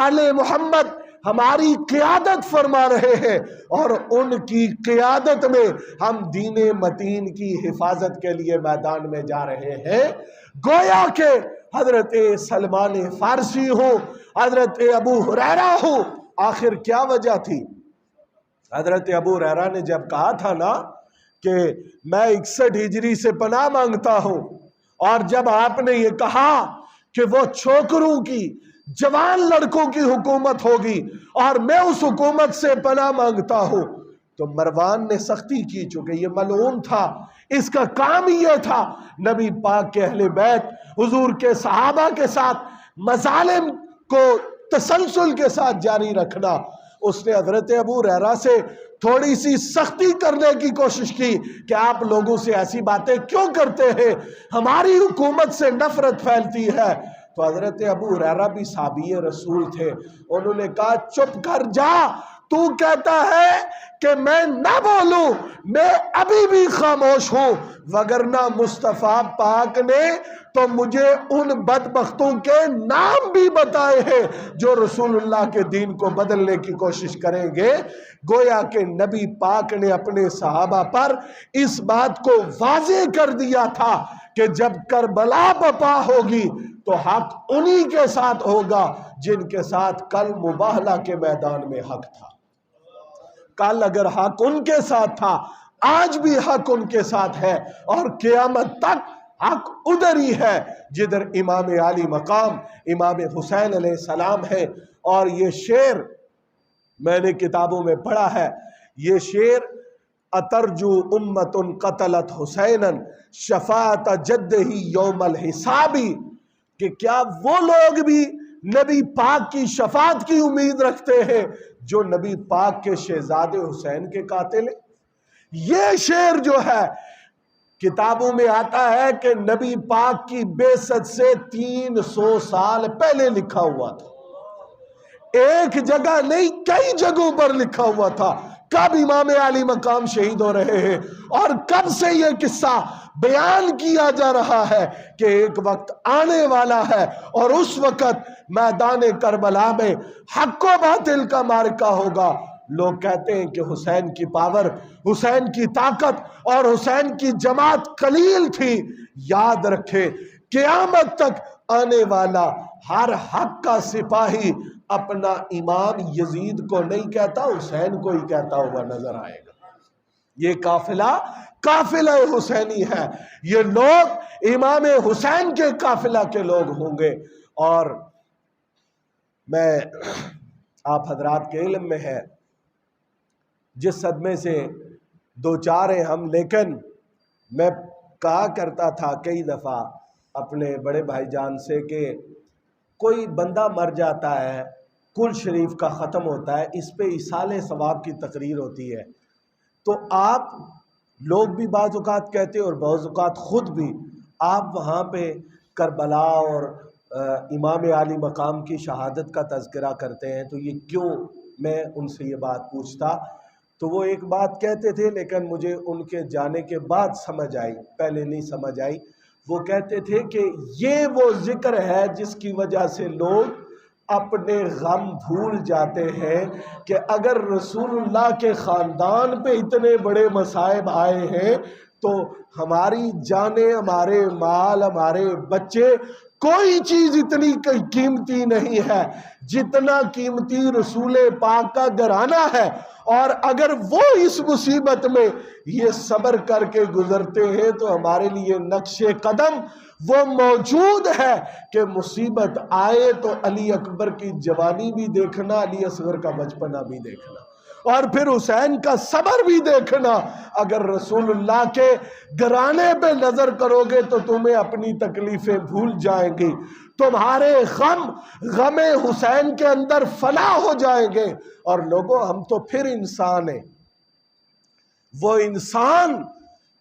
آل محمد ہماری قیادت فرما رہے ہیں، اور ان کی قیادت میں ہم دین متین کی حفاظت کے لیے میدان میں جا رہے ہیں۔ گویا کہ حضرت سلمان فارسی ہو، حضرت ابو ہریرہ ہو، آخر کیا وجہ تھی؟ حضرت ابو ہریرہ نے جب کہا تھا نا کہ میں 61 ہجری سے پناہ مانگتا ہوں، اور جب آپ نے یہ کہا کہ وہ چھوکروں کی، جوان لڑکوں کی حکومت ہوگی اور میں اس حکومت سے پناہ مانگتا ہوں، تو مروان نے سختی کی، چونکہ یہ ملعون تھا، اس کا کام ہی یہ تھا نبی پاک کے اہل بیت حضور کے صحابہ کے ساتھ مظالم کو تسلسل کے ساتھ جاری رکھنا۔ اس نے حضرت ابو ہریرہ سے تھوڑی سی سختی کرنے کی کوشش کی کہ آپ لوگوں سے ایسی باتیں کیوں کرتے ہیں، ہماری حکومت سے نفرت پھیلتی ہے۔ تو حضرت ابو ہریرہ بھی صحابی رسول تھے، انہوں نے کہا چپ کر جا، تو کہتا ہے کہ میں نہ بولوں، میں ابھی بھی خاموش ہوں، وگرنہ مصطفیٰ پاک نے تو مجھے ان بدبختوں کے نام بھی بتائے ہیں جو رسول اللہ کے دین کو بدلنے کی کوشش کریں گے۔ گویا کہ نبی پاک نے اپنے صحابہ پر اس بات کو واضح کر دیا تھا کہ جب کربلا بپا ہوگی تو حق انہی کے ساتھ ہوگا جن کے ساتھ کل مباہلہ کے میدان میں حق تھا۔ کل اگر حق ان کے ساتھ تھا، آج بھی حق ان کے ساتھ ہے، اور قیامت تک حق ادھر ہی ہے جدھر امام علی مقام امام حسین علیہ السلام ہے۔ اور یہ شعر میں نے کتابوں میں پڑھا ہے، یہ شعر اترجو امت قتلت حسینا شفاعت جدہ یوم الحسابی، کہ کیا وہ لوگ بھی نبی پاک کی شفاعت کی امید رکھتے ہیں جو نبی پاک کے شہزادے حسین کے قاتل ہیں۔ یہ شعر جو ہے کتابوں میں آتا ہے کہ نبی پاک کی بعثت سے 300 سال پہلے لکھا ہوا تھا، ایک جگہ نہیں کئی جگہوں پر لکھا ہوا تھا۔ کب امام علی مقام شہید ہو رہے ہیں اور کب سے یہ قصہ بیان کیا جا رہا ہے کہ ایک وقت آنے والا ہے اور اس وقت میدان کربلا میں حق و باطل کا معرکہ ہوگا۔ لوگ کہتے ہیں کہ حسین کی پاور، حسین کی طاقت اور حسین کی جماعت قلیل تھی۔ یاد رکھے قیامت تک آنے والا ہر حق کا سپاہی اپنا امام یزید کو نہیں کہتا، حسین کو ہی کہتا ہوا نظر آئے گا۔ یہ قافلہ حسینی ہے، یہ لوگ امام حسین کے قافلہ کے لوگ ہوں گے۔ اور میں آپ حضرات کے علم میں ہے جس صدمے سے دو چار ہیں ہم، لیکن میں کہا کرتا تھا کئی دفعہ اپنے بڑے بھائی جان سے کہ کوئی بندہ مر جاتا ہے، کل شریف کا ختم ہوتا ہے، اس پہ ایصال ثواب کی تقریر ہوتی ہے، تو آپ لوگ بھی بعض اوقات کہتے ہیں اور بعض اوقات خود بھی آپ وہاں پہ کربلا اور امام علی مقام کی شہادت کا تذکرہ کرتے ہیں، تو یہ کیوں؟ میں ان سے یہ بات پوچھتا تو وہ ایک بات کہتے تھے، لیکن مجھے ان کے جانے کے بعد سمجھ آئی، پہلے نہیں سمجھ آئی۔ وہ کہتے تھے کہ یہ وہ ذکر ہے جس کی وجہ سے لوگ اپنے غم بھول جاتے ہیں کہ اگر رسول اللہ کے خاندان پہ اتنے بڑے مصائب آئے ہیں تو ہماری جانیں، ہمارے مال، ہمارے بچے، کوئی چیز اتنی قیمتی نہیں ہے جتنا قیمتی رسول پاک کا گھرانہ ہے۔ اور اگر وہ اس مصیبت میں یہ صبر کر کے گزرتے ہیں تو ہمارے لیے نقش قدم وہ موجود ہے کہ مصیبت آئے تو علی اکبر کی جوانی بھی دیکھنا، علی اصغر کا بچپنا بھی دیکھنا، اور پھر حسین کا صبر بھی دیکھنا۔ اگر رسول اللہ کے گھرانے پہ نظر کرو گے تو تمہیں اپنی تکلیفیں بھول جائیں گی، تمہارے غم حسین کے اندر فنا ہو جائیں گے۔ اور لوگوں، ہم تو پھر انسان ہیں، وہ انسان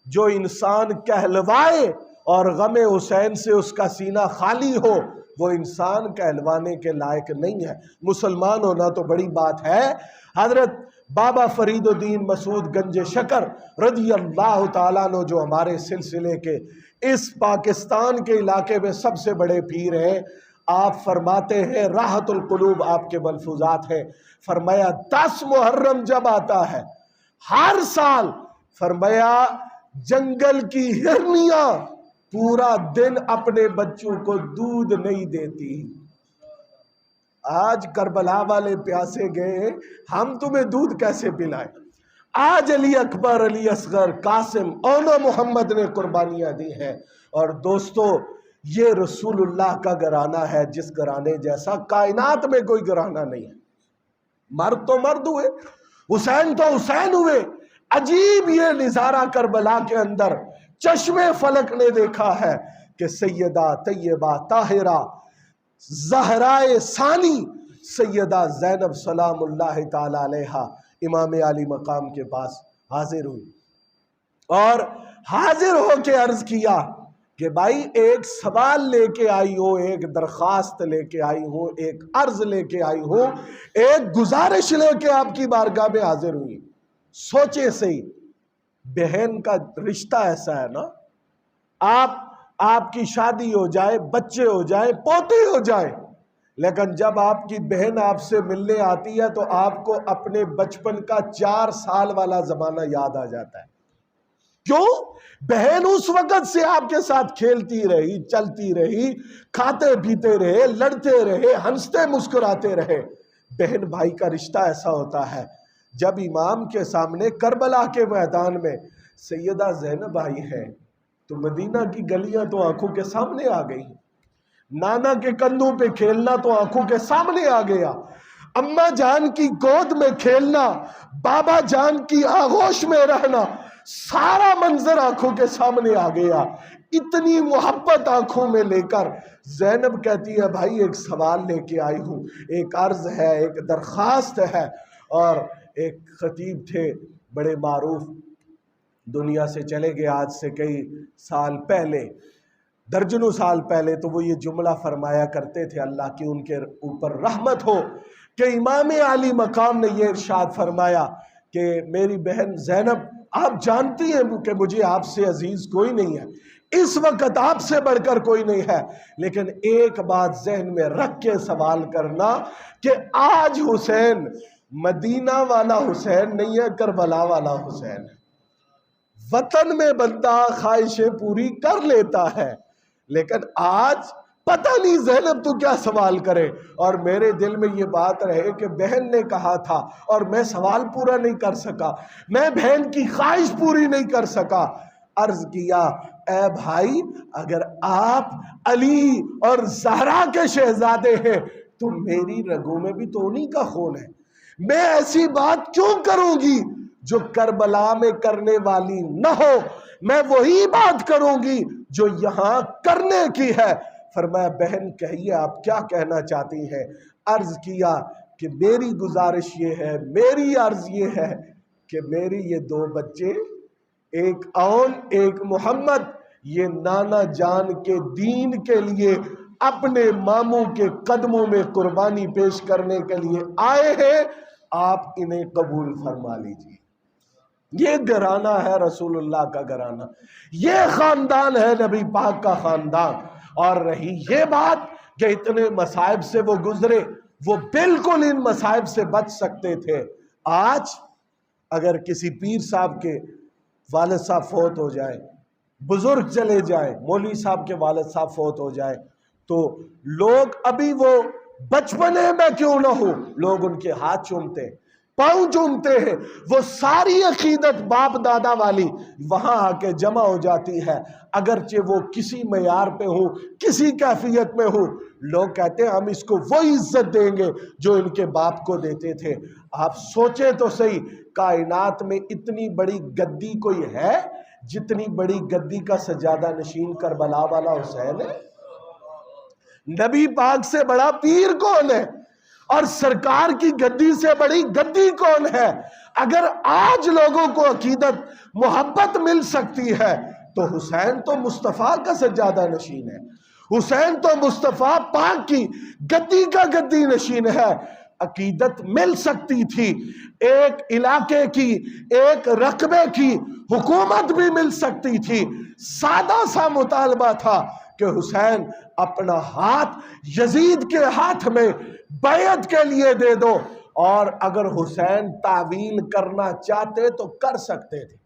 جو انسان کہلوائے اور غم حسین سے اس کا سینہ خالی ہو، وہ انسان کہلوانے کے لائق نہیں ہے۔ مسلمان ہونا تو بڑی بات ہے۔ حضرت بابا فرید الدین مسعود گنج شکر رضی اللہ تعالیٰ عنہ جو ہمارے سلسلے کے اس پاکستان کے علاقے میں سب سے بڑے پیر ہیں، آپ فرماتے ہیں، راحت القلوب آپ کے ملفوظات ہیں، فرمایا 10 محرم جب آتا ہے ہر سال، فرمایا جنگل کی ہرنیاں پورا دن اپنے بچوں کو دودھ نہیں دیتی۔ آج کربلا والے پیاسے گئے، ہم تمہیں دودھ کیسے پلائیں؟ آج علی اکبر، علی اصغر، قاسم، اونا محمد نے قربانیاں دی ہیں۔ اور دوستو، یہ رسول اللہ کا گھرانہ ہے جس گھرانے جیسا کائنات میں کوئی گھرانہ نہیں ہے۔ مرد تو مرد ہوئے، حسین تو حسین ہوئے۔ عجیب یہ نظارہ کربلا کے اندر چشم فلک نے دیکھا ہے کہ سیدہ طیبہ طاہرہ زہرائے ثانی سیدہ زینب سلام اللہ تعالی علیہا امام علی مقام کے پاس حاضر ہوئی اور حاضر ہو کے عرض کیا کہ بھائی ایک سوال لے کے آئی ہو، ایک درخواست لے کے آئی ہو، ایک عرض لے کے آئی ہو، ایک گزارش لے کے آپ کی بارگاہ میں حاضر ہوئی۔ سوچے صحیح، بہن کا رشتہ ایسا ہے نا، آپ کی شادی ہو جائے، بچے ہو جائیں، پوتے ہو جائیں، لیکن جب آپ کی بہن آپ سے ملنے آتی ہے تو آپ کو اپنے بچپن کا 4 سال والا زمانہ یاد آ جاتا ہے۔ کیوں؟ بہن اس وقت سے آپ کے ساتھ کھیلتی رہی، چلتی رہی، کھاتے پیتے رہے، لڑتے رہے، ہنستے مسکراتے رہے۔ بہن بھائی کا رشتہ ایسا ہوتا ہے۔ جب امام کے سامنے کربلا کے میدان میں سیدہ زینب آئی ہے تو مدینہ کی گلیاں تو آنکھوں کے سامنے آ گئی، نانا کے کندھوں پہ کھیلنا تو آنکھوں کے سامنے آ گیا، اماں جان کی گود میں کھیلنا، بابا جان کی آغوش میں رہنا، سارا منظر آنکھوں کے سامنے آ گیا، اتنی محبت آنکھوں میں لے کر زینب کہتی ہے بھائی ایک سوال لے کے آئی ہوں، ایک عرض ہے، ایک درخواست ہے۔ اور ایک خطیب تھے بڑے معروف، دنیا سے چلے گئے آج سے کئی سال پہلے، درجنوں سال پہلے، تو وہ یہ جملہ فرمایا کرتے تھے، اللہ کی ان کے اوپر رحمت ہو، کہ امام عالی مقام نے یہ ارشاد فرمایا کہ میری بہن زینب آپ جانتی ہیں کہ مجھے آپ سے عزیز کوئی نہیں ہے، اس وقت آپ سے بڑھ کر کوئی نہیں ہے، لیکن ایک بات ذہن میں رکھ کے سوال کرنا کہ آج حسین مدینہ والا حسین نہیں ہے، کربلا والا حسین ہے۔ وطن میں بندہ خواہشیں پوری کر لیتا ہے، لیکن آج پتہ نہیں زینب تو کیا سوال کرے۔ اور میرے دل میں یہ بات رہے کہ بہن نے کہا تھا اور میں سوال پورا نہیں کر سکا، میں بہن کی خواہش پوری نہیں کر سکا، عرض کیا اے بھائی اگر آپ علی اور زہرا کے شہزادے ہیں تو میری رگوں میں بھی تو انہی کا خون ہے، میں ایسی بات کیوں کروں گی جو کربلا میں کرنے والی نہ ہو، میں وہی بات کروں گی جو یہاں کرنے کی ہے۔ فرمایا بہن کہیے آپ کیا کہنا چاہتی ہیں؟ عرض کیا کہ میری گزارش یہ ہے، میری عرض یہ ہے کہ میری یہ دو بچے، ایک اون ایک محمد، یہ نانا جان کے دین کے لیے اپنے ماموں کے قدموں میں قربانی پیش کرنے کے لیے آئے ہیں، آپ انہیں قبول فرما لیجیے۔ یہ گھرانہ ہے رسول اللہ کا گھرانہ، یہ خاندان ہے نبی پاک کا خاندان۔ اور رہی یہ بات کہ اتنے مصائب سے وہ گزرے، وہ بالکل ان مصائب سے بچ سکتے تھے۔ آج اگر کسی پیر صاحب کے والد صاحب فوت ہو جائیں، بزرگ چلے جائیں، مولوی صاحب کے والد صاحب فوت ہو جائیں، تو لوگ ابھی وہ بچپنے میں کیوں نہ ہو، لوگ ان کے ہاتھ چومتے ہیں، پاؤں چومتے ہیں، وہ ساری عقیدت باپ دادا والی وہاں آ کے جمع ہو جاتی ہے، اگرچہ وہ کسی معیار پہ ہو، کسی کیفیت میں ہو، لوگ کہتے ہیں ہم اس کو وہی عزت دیں گے جو ان کے باپ کو دیتے تھے۔ آپ سوچیں تو صحیح، کائنات میں اتنی بڑی گدی کوئی ہے جتنی بڑی گدی کا سجادہ نشین کربلا والا حسین ہے؟ نبی پاک سے بڑا پیر کون ہے؟ اور سرکار کی گدی سے بڑی گدی کون ہے؟ اگر آج لوگوں کو عقیدت محبت مل سکتی ہے تو حسین تو مصطفیٰ کا سجادہ نشین ہے، حسین تو مصطفیٰ پاک کی گدی کا گدی نشین ہے۔ عقیدت مل سکتی تھی، ایک علاقے کی، ایک رقبے کی حکومت بھی مل سکتی تھی، سادہ سا مطالبہ تھا کہ حسین اپنا ہاتھ یزید کے ہاتھ میں بیعت کے لیے دے دو، اور اگر حسین تعویل کرنا چاہتے تو کر سکتے تھے،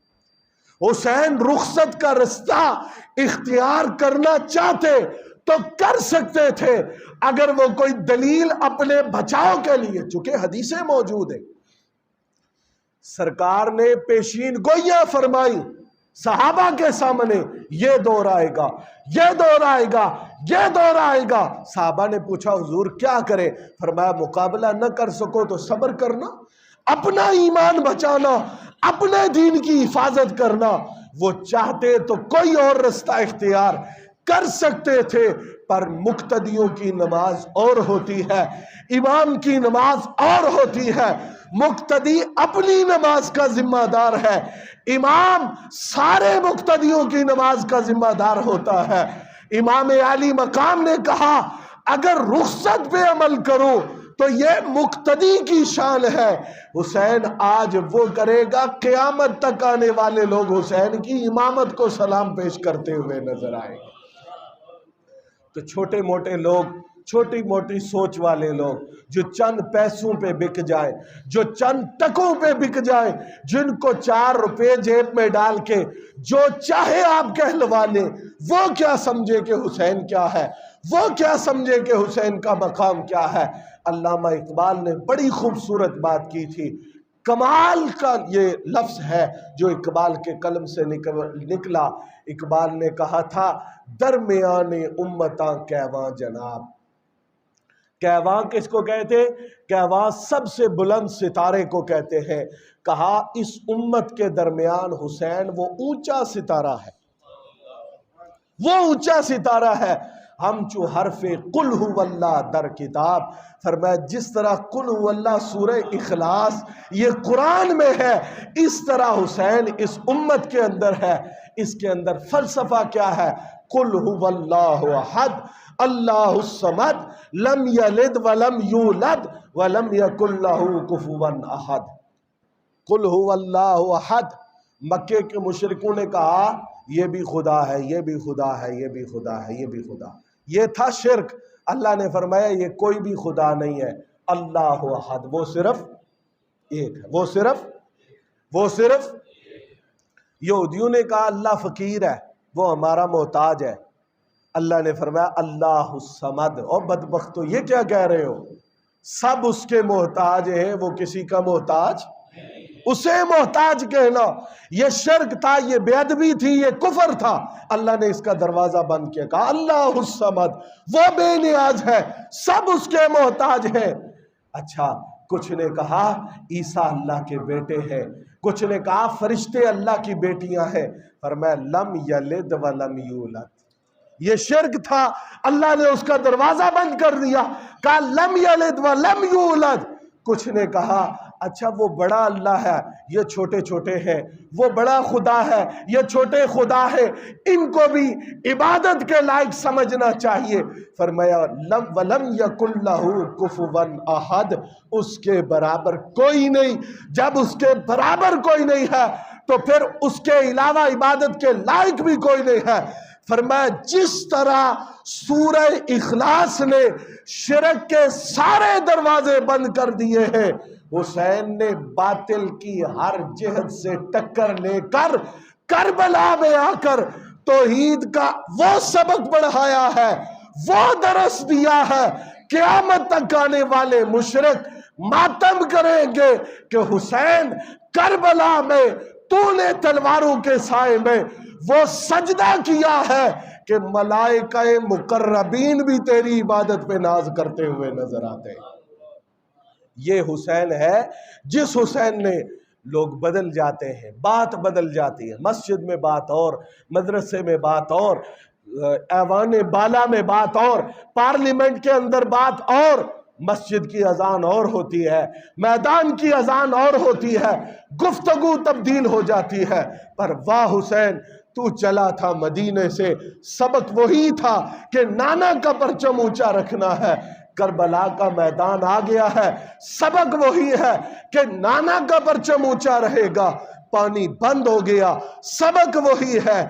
حسین رخصت کا رستہ اختیار کرنا چاہتے تو کر سکتے تھے، اگر وہ کوئی دلیل اپنے بچاؤ کے لیے، چونکہ حدیثیں موجود ہیں، سرکار نے پیشین گوئیاں فرمائی صحابہ کے سامنے، یہ دور آئے گا، یہ دور آئے گا، یہ دور آئے گا۔ صحابہ نے پوچھا حضور کیا کرے؟ فرمایا مقابلہ نہ کر سکو تو صبر کرنا، اپنا ایمان بچانا، اپنے دین کی حفاظت کرنا۔ وہ چاہتے تو کوئی اور رستہ اختیار کر سکتے تھے، پر مقتدیوں کی نماز اور ہوتی ہے، امام کی نماز اور ہوتی ہے، مقتدی اپنی نماز کا ذمہ دار ہے، امام سارے مقتدیوں کی نماز کا ذمہ دار ہوتا ہے۔ امام عالی مقام نے کہا اگر رخصت پہ عمل کرو تو یہ مقتدی کی شان ہے، حسین آج وہ کرے گا، قیامت تک آنے والے لوگ حسین کی امامت کو سلام پیش کرتے ہوئے نظر آئیں گے۔ تو چھوٹے موٹے لوگ، چھوٹی موٹی سوچ والے لوگ جو چند پیسوں پہ بک جائیں، جو چند ٹکوں پہ بک جائیں، جن کو 4 روپے جیب میں ڈال کے جو چاہے آپ کہلوا لیں، وہ کیا سمجھے کہ حسین کیا ہے، وہ کیا سمجھے کہ حسین کا مقام کیا ہے۔ علامہ اقبال نے بڑی خوبصورت بات کی تھی، کمال کا یہ لفظ ہے جو اقبال کے قلم سے نکلا۔ اقبال نے کہا تھا درمیان امتاں کیواں جناب، کہواں کس کو کہتے؟ کہواں سب سے بلند ستارے کو کہتے ہیں۔ کہا اس امت کے درمیان حسین وہ اونچا ستارہ ہے، وہ اونچا ستارہ ہے۔ ہم چو حرف قل ہو اللہ در کتاب، فرمایا جس طرح قل ہو اللہ سورہ اخلاص یہ قرآن میں ہے، اس طرح حسین اس امت کے اندر ہے۔ اس کے اندر فلسفہ کیا ہے؟ قل ہو اللہ احد اللہ الصمد لم یلد ولم یولد ولم یکن لہ کفوا احد۔ قل ہو اللہ احد، مکے کے مشرکوں نے کہا یہ بھی خدا ہے، یہ بھی خدا ہے، یہ بھی خدا ہے، یہ بھی خدا، یہ تھا شرک۔ اللہ نے فرمایا یہ کوئی بھی خدا نہیں ہے، اللہ احد، وہ صرف ایک ہے، وہ صرف یہودیوں نے کہا اللہ فقیر ہے، وہ ہمارا محتاج ہے۔ اللہ نے فرمایا اللہ الصمد، اور بدبختو یہ کیا کہہ رہے ہو؟ سب اس کے محتاج ہیں، وہ کسی کا محتاج، اسے محتاج کہنا یہ شرک تھا، یہ بے ادبی تھی، یہ کفر تھا۔ اللہ نے اس کا دروازہ بند کیا، کہا اللہ الصمد، وہ بے نیاز ہے، سب اس کے محتاج ہیں۔ اچھا، کچھ نے کہا عیسیٰ اللہ کے بیٹے ہیں، کچھ نے کہا فرشتے اللہ کی بیٹیاں ہیں۔ فرمایا لم یلد ولم یولد، یہ شرک تھا، اللہ نے اس کا دروازہ بند کر دیا، کہا لم یلد ولم یولد۔ کچھ نے کہا اچھا وہ بڑا اللہ ہے، یہ چھوٹے چھوٹے ہیں، وہ بڑا خدا ہے، یہ چھوٹے خدا ہے، ان کو بھی عبادت کے لائق سمجھنا چاہیے۔ فرمایا وَلَمْ يَكُنْ لَهُ كُفُوًا أَحَدٌ، اس کے برابر کوئی نہیں۔ جب اس کے برابر کوئی نہیں ہے تو پھر اس کے علاوہ عبادت کے لائق بھی کوئی نہیں ہے۔ فرمایا جس طرح سورہ اخلاص نے شرک کے سارے دروازے بند کر دیے ہیں، حسین نے باطل کی ہر جہت سے ٹکر لے کر کربلا میں آ کر توحید کا وہ سبق پڑھایا ہے، وہ درس دیا ہے۔ قیامت تک آنے والے مشرک ماتم کریں گے کہ حسین کربلا میں تو نے تلواروں کے سائے میں وہ سجدہ کیا ہے کہ ملائکہ مقربین بھی تیری عبادت پہ ناز کرتے ہوئے نظر آتے ہیں۔ یہ حسین ہے جس حسین نے لوگ بدل جاتے ہیں، بات بدل جاتی ہے، مسجد میں بات اور، مدرسے میں بات اور، ایوان بالا میں بات اور، پارلیمنٹ کے اندر بات اور، مسجد کی اذان اور ہوتی ہے، میدان کی اذان اور ہوتی ہے، گفتگو تبدیل ہو جاتی ہے۔ پر واہ حسین، تو چلا تھا مدینے سے، سبق وہی تھا کہ نانا کا پرچم اونچا رکھنا ہے۔ کربلا کا میدان آ گیا ہے، سبق وہی ہے کہ نانا کا پرچم اونچا رہے گا۔ پانی بند ہو گیا، سبق وہی ہے۔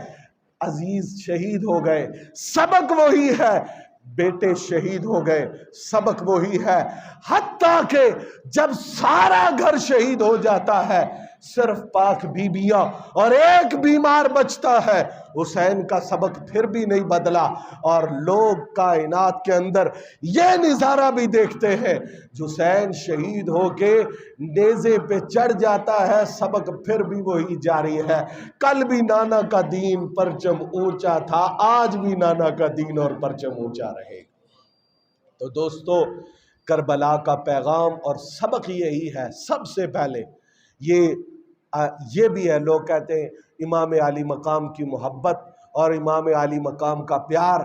عزیز شہید ہو گئے، سبق وہی ہے۔ بیٹے شہید ہو گئے، سبق وہی ہے۔ حتیٰ کہ جب سارا گھر شہید ہو جاتا ہے، صرف پاک بیبیاں اور ایک بیمار بچتا ہے، حسین کا سبق پھر بھی نہیں بدلا۔ اور لوگ کائنات کے اندر یہ نظارہ بھی دیکھتے ہیں، حسین شہید ہو کے نیزے پہ چڑھ جاتا ہے، سبق پھر بھی وہی جاری ہے۔ کل بھی نانا کا دین پرچم اونچا تھا، آج بھی نانا کا دین اور پرچم اونچا رہے گا۔ تو دوستو، کربلا کا پیغام اور سبق یہی ہے۔ سب سے پہلے یہ بھی ہے، لوگ کہتے ہیں امام علی مقام کی محبت اور امام علی مقام کا پیار،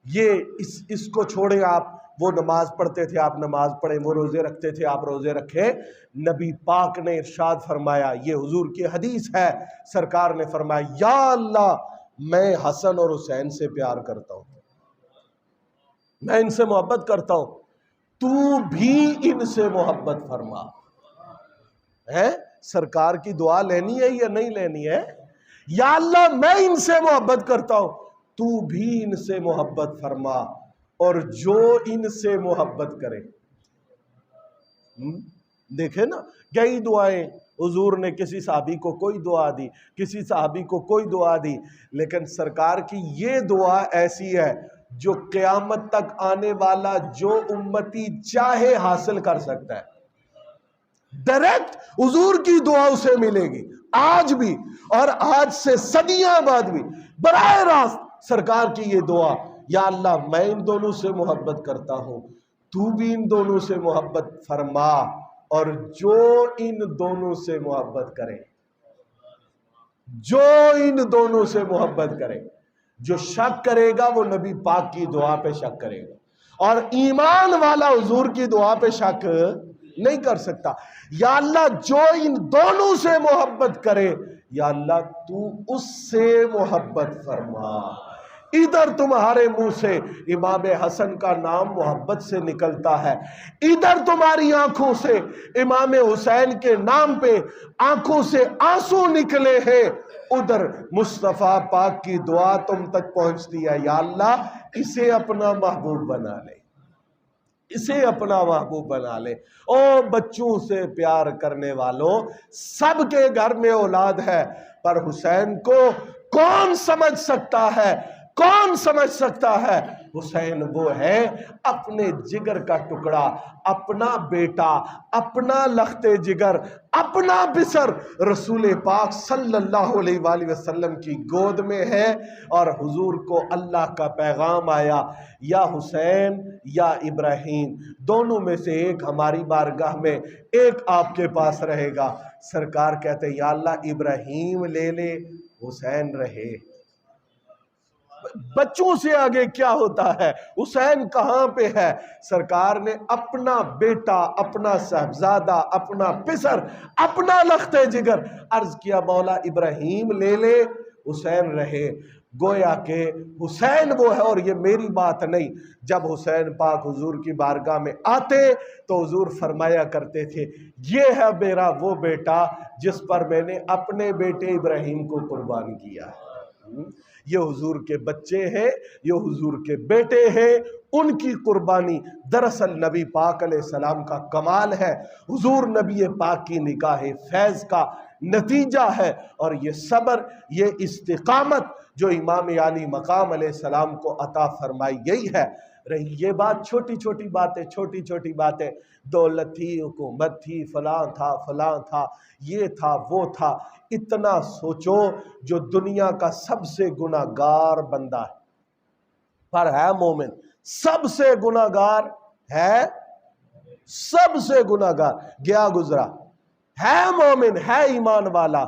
یہ اس کو چھوڑیں آپ۔ وہ نماز پڑھتے تھے، آپ نماز پڑھیں، وہ روزے رکھتے تھے، آپ روزے رکھیں۔ نبی پاک نے ارشاد فرمایا، یہ حضور کی حدیث ہے، سرکار نے فرمایا یا اللہ میں حسن اور حسین سے پیار کرتا ہوں، میں ان سے محبت کرتا ہوں، تو بھی ان سے محبت فرما۔ ہے سرکار کی دعا لینی ہے یا نہیں لینی ہے؟ یا اللہ میں ان سے محبت کرتا ہوں، تو بھی ان سے محبت فرما، اور جو ان سے محبت کرے۔ دیکھیں نا، کئی دعائیں حضور نے کسی صحابی کو کوئی دعا دی، کسی صحابی کو کوئی دعا دی، لیکن سرکار کی یہ دعا ایسی ہے جو قیامت تک آنے والا جو امتی چاہے حاصل کر سکتا ہے۔ ڈائریکٹ حضور کی دعا اسے ملے گی، آج بھی، اور آج سے صدیاں بعد بھی براہ راست سرکار کی یہ دعا، یا اللہ میں ان دونوں سے محبت کرتا ہوں، تو بھی ان دونوں سے محبت فرما، اور جو ان دونوں سے محبت کرے، جو ان دونوں سے محبت کرے، جو شک کرے گا وہ نبی پاک کی دعا پہ شک کرے گا، اور ایمان والا حضور کی دعا پہ شک نہیں کر سکتا۔ یا اللہ جو ان دونوں سے محبت کرے، یا اللہ تو اس سے محبت فرما۔ ادھر تمہارے منہ سے امام حسن کا نام محبت سے نکلتا ہے، ادھر تمہاری آنکھوں سے امام حسین کے نام پہ آنکھوں سے آنسو نکلے ہیں، ادھر مصطفیٰ پاک کی دعا تم تک پہنچتی ہے، یا اللہ اسے اپنا محبوب بنا لے، اسے اپنا محبوب بنا لے۔ او بچوں سے پیار کرنے والوں، سب کے گھر میں اولاد ہے، پر حسین کو کون سمجھ سکتا ہے؟ کون سمجھ سکتا ہے؟ حسین وہ ہے اپنے جگر کا ٹکڑا، اپنا بیٹا، اپنا لخت جگر، اپنا بسر رسول پاک صلی اللہ علیہ وآلہ وسلم کی گود میں ہے، اور حضور کو اللہ کا پیغام آیا، یا حسین یا ابراہیم، دونوں میں سے ایک ہماری بارگاہ میں، ایک آپ کے پاس رہے گا۔ سرکار کہتے یا اللہ ابراہیم لے لے، حسین رہے۔ بچوں سے آگے کیا ہوتا ہے؟ حسین کہاں پہ ہے؟ سرکار نے اپنا بیٹا، اپنا صاحبزادہ، اپنا پسر، اپنا لخت جگر عرض کیا مولا ابراہیم لے لے، حسین رہے۔ گویا کہ حسین وہ ہے، اور یہ میری بات نہیں، جب حسین پاک حضور کی بارگاہ میں آتے تو حضور فرمایا کرتے تھے یہ ہے میرا وہ بیٹا جس پر میں نے اپنے بیٹے ابراہیم کو قربان کیا ہے۔ یہ حضور کے بچے ہیں، یہ حضور کے بیٹے ہیں، ان کی قربانی دراصل نبی پاک علیہ السلام کا کمال ہے، حضور نبی پاک کی نگاہ فیض کا نتیجہ ہے، اور یہ صبر، یہ استقامت جو امام عالی مقام علیہ السلام کو عطا فرمائی گئی ہے۔ رہی یہ بات چھوٹی چھوٹی باتیں، دولت تھی، حکومت تھی، فلاں تھا، یہ تھا وہ تھا، اتنا سوچو جو دنیا کا سب سے گناہگار بندہ ہے پر ہے مومن، سب سے گناہگار ہے، سب سے گناہگار گیا گزرا ہے، مومن ہے، ایمان والا،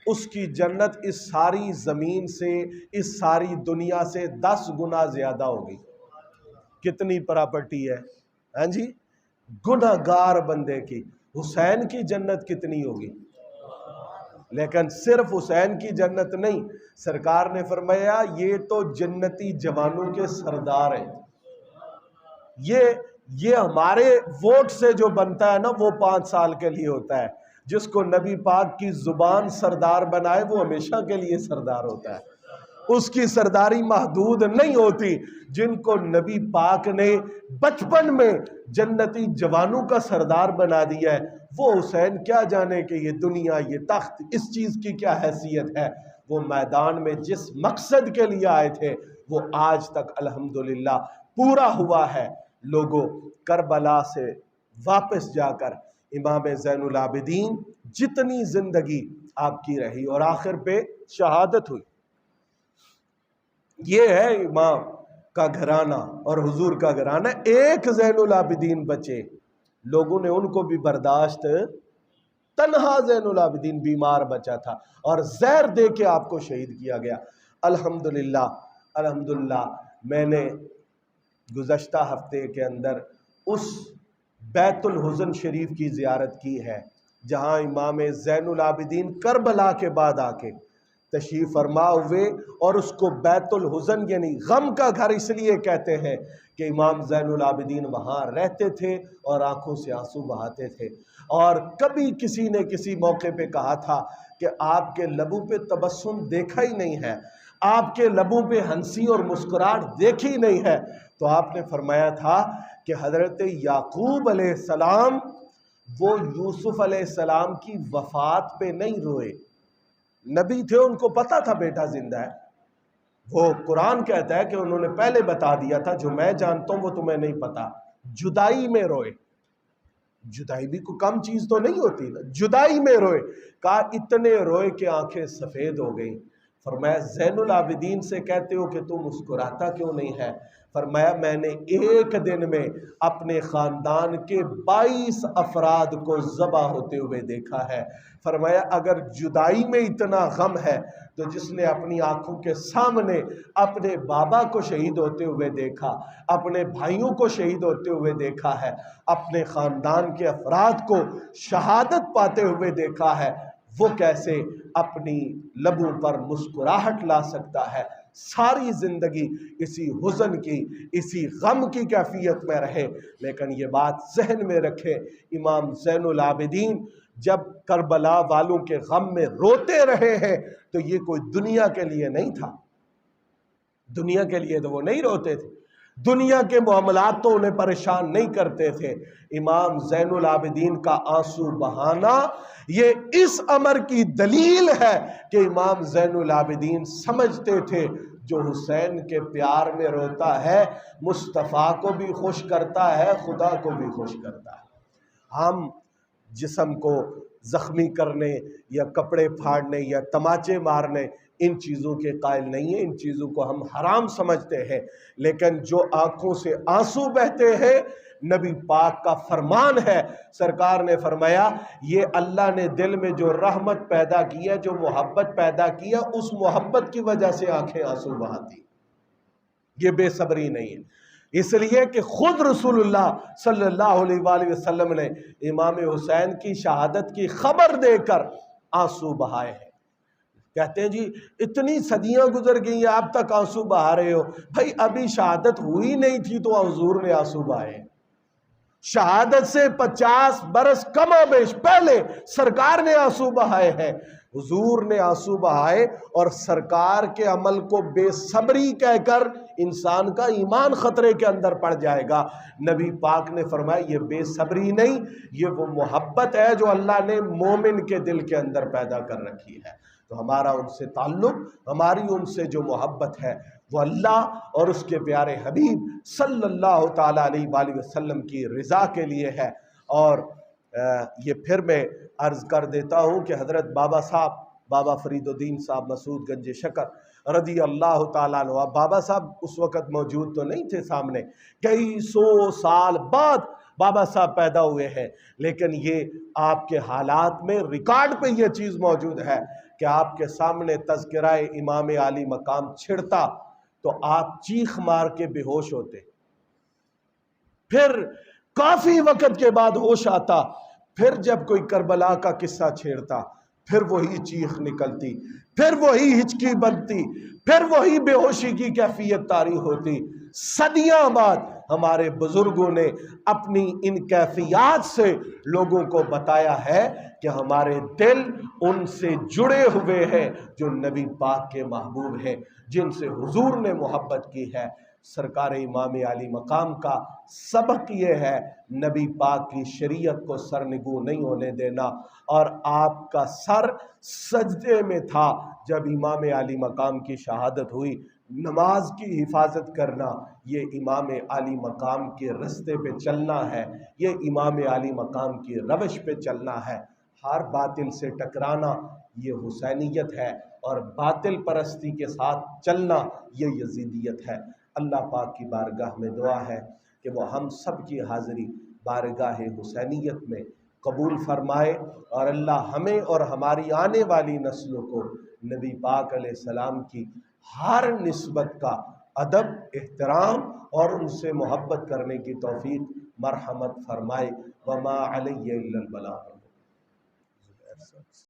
اس کی جنت اس ساری زمین سے، اس ساری دنیا سے 10 گنا زیادہ ہوگی۔ کتنی پراپرٹی ہے؟ ہاں جی، گناہگار بندے کی حسین کی جنت کتنی ہوگی؟ لیکن صرف حسین کی جنت نہیں، سرکار نے فرمایا یہ تو جنتی جوانوں کے سردار ہیں، یہ ہمارے ووٹ سے جو بنتا ہے نا وہ 5 سال کے لیے ہوتا ہے، جس کو نبی پاک کی زبان سردار بنائے وہ ہمیشہ کے لیے سردار ہوتا ہے، اس کی سرداری محدود نہیں ہوتی۔ جن کو نبی پاک نے بچپن میں جنتی جوانوں کا سردار بنا دیا ہے، وہ حسین کیا جانے کہ یہ دنیا، یہ تخت، اس چیز کی کیا حیثیت ہے۔ وہ میدان میں جس مقصد کے لیے آئے تھے وہ آج تک الحمدللہ پورا ہوا ہے۔ لوگوں، کربلا سے واپس جا کر امام زین العابدین جتنی زندگی آپ کی رہی اور آخر پہ شہادت ہوئی، یہ ہے امام کا گھرانہ اور حضور کا گھرانہ۔ ایک زین العابدین بچے، لوگوں نے ان کو بھی برداشت، تنہا زین العابدین بیمار بچا تھا اور زہر دے کے آپ کو شہید کیا گیا۔ الحمدللہ میں نے گزشتہ ہفتے کے اندر اس بیت الحزن شریف کی زیارت کی ہے جہاں امام زین العابدین کربلا کے بعد آ کے تشریف فرما ہوئے، اور اس کو بیت الحزن یعنی غم کا گھر اس لیے کہتے ہیں کہ امام زین العابدین وہاں رہتے تھے اور آنکھوں سے آنسو بہاتے تھے، اور کبھی کسی نے کسی موقع پہ کہا تھا کہ آپ کے لبوں پہ تبسم دیکھا ہی نہیں ہے، آپ کے لبوں پہ ہنسی اور مسکراہٹ دیکھی نہیں ہے، تو آپ نے فرمایا تھا کہ حضرت یعقوب علیہ السلام وہ یوسف علیہ السلام کی وفات پہ نہیں روئے، نبی تھے، ان کو پتا تھا بیٹا زندہ ہے، وہ قرآن کہتا ہے کہ انہوں نے پہلے بتا دیا تھا جو میں جانتا ہوں وہ تمہیں نہیں پتا، جدائی میں روئے، جدائی بھی کوئی کم چیز تو نہیں ہوتی نا، جدائی میں روئے، کہا اتنے روئے کہ آنکھیں سفید ہو گئیں۔ فرمایا زین العابدین سے کہتے ہو کہ تو مسکراتا کیوں نہیں ہے؟ فرمایا میں نے ایک دن میں اپنے خاندان کے 22 افراد کو ذبح ہوتے ہوئے دیکھا ہے۔ فرمایا اگر جدائی میں اتنا غم ہے تو جس نے اپنی آنکھوں کے سامنے اپنے بابا کو شہید ہوتے ہوئے دیکھا، اپنے بھائیوں کو شہید ہوتے ہوئے دیکھا ہے، اپنے خاندان کے افراد کو شہادت پاتے ہوئے دیکھا ہے، وہ کیسے اپنی لبوں پر مسکراہٹ لا سکتا ہے؟ ساری زندگی اسی حزن کی، اسی غم کی کیفیت میں رہے۔ لیکن یہ بات ذہن میں رکھے، امام زین العابدین جب کربلا والوں کے غم میں روتے رہے ہیں تو یہ کوئی دنیا کے لیے نہیں تھا، دنیا کے لیے تو وہ نہیں روتے تھے، دنیا کے معاملات تو انہیں پریشان نہیں کرتے تھے۔ امام زین العابدین کا آنسو بہانا یہ اس امر کی دلیل ہے کہ امام زین العابدین سمجھتے تھے جو حسین کے پیار میں روتا ہے مصطفیٰ کو بھی خوش کرتا ہے، خدا کو بھی خوش کرتا ہے۔ ہم جسم کو زخمی کرنے یا کپڑے پھاڑنے یا تماچے مارنے ان چیزوں کے قائل نہیں ہیں، ان چیزوں کو ہم حرام سمجھتے ہیں، لیکن جو آنکھوں سے آنسو بہتے ہیں نبی پاک کا فرمان ہے، سرکار نے فرمایا یہ اللہ نے دل میں جو رحمت پیدا کی ہے، جو محبت پیدا کی ہے، اس محبت کی وجہ سے آنکھیں آنسو بہاتی، یہ بے صبری نہیں ہے۔ اس لیے کہ خود رسول اللہ صلی اللہ علیہ وآلہ وسلم نے امام حسین کی شہادت کی خبر دے کر آنسو بہائے ہیں۔ کہتے ہیں جی اتنی صدیاں گزر گئی ہیں اب تک آنسو بہا رہے ہو، بھائی ابھی شہادت ہوئی نہیں تھی تو حضور نے آنسو بہائے۔ شہادت سے 50 برس کم و بیش پہلے سرکار نے آنسو بہائے ہیں، حضور نے آنسو بہائے، اور سرکار کے عمل کو بے صبری کہہ کر انسان کا ایمان خطرے کے اندر پڑ جائے گا۔ نبی پاک نے فرمایا یہ بے صبری نہیں، یہ وہ محبت ہے جو اللہ نے مومن کے دل کے اندر پیدا کر رکھی ہے۔ تو ہمارا ان سے تعلق، ہماری ان سے جو محبت ہے وہ اللہ اور اس کے پیارے حبیب صلی اللہ تعالیٰ علیہ وآلہ وسلم کی رضا کے لیے ہے۔ اور یہ پھر میں عرض کر دیتا ہوں کہ حضرت بابا صاحب، بابا فرید الدین صاحب مسعود گنج شکر رضی اللہ تعالیٰ عنہ، بابا صاحب اس وقت موجود تو نہیں تھے سامنے، کئی سو سال بعد بابا صاحب پیدا ہوئے ہیں، لیکن یہ آپ کے حالات میں ریکارڈ پہ یہ چیز موجود ہے کہ آپ کے سامنے تذکرہ امام عالی مقام چھڑتا تو آپ چیخ مار کے بے ہوش ہوتے، پھر کافی وقت کے بعد ہوش آتا، پھر جب کوئی کربلا کا قصہ چھیڑتا پھر وہی چیخ نکلتی، پھر وہی ہچکی بنتی، پھر وہی بے ہوشی کی کیفیت طاری ہوتی۔ صدیاں بعد ہمارے بزرگوں نے اپنی ان کیفیات سے لوگوں کو بتایا ہے کہ ہمارے دل ان سے جڑے ہوئے ہیں جو نبی پاک کے محبوب ہیں، جن سے حضور نے محبت کی ہے۔ سرکار امام عالی مقام کا سبق یہ ہے نبی پاک کی شریعت کو سرنگوں نہیں ہونے دینا، اور آپ کا سر سجدے میں تھا جب امام عالی مقام کی شہادت ہوئی، نماز کی حفاظت کرنا یہ امام عالی مقام کے رستے پہ چلنا ہے، یہ امام عالی مقام کی روش پہ چلنا ہے۔ ہر باطل سے ٹکرانا یہ حسینیت ہے، اور باطل پرستی کے ساتھ چلنا یہ یزیدیت ہے۔ اللہ پاک کی بارگاہ میں دعا ہے کہ وہ ہم سب کی حاضری بارگاہ حسینیت میں قبول فرمائے، اور اللہ ہمیں اور ہماری آنے والی نسلوں کو نبی پاک علیہ السلام کی ہر نسبت کا ادب، احترام اور ان سے محبت کرنے کی توفیق مرحمت فرمائے۔ وما علی الا البلاغ۔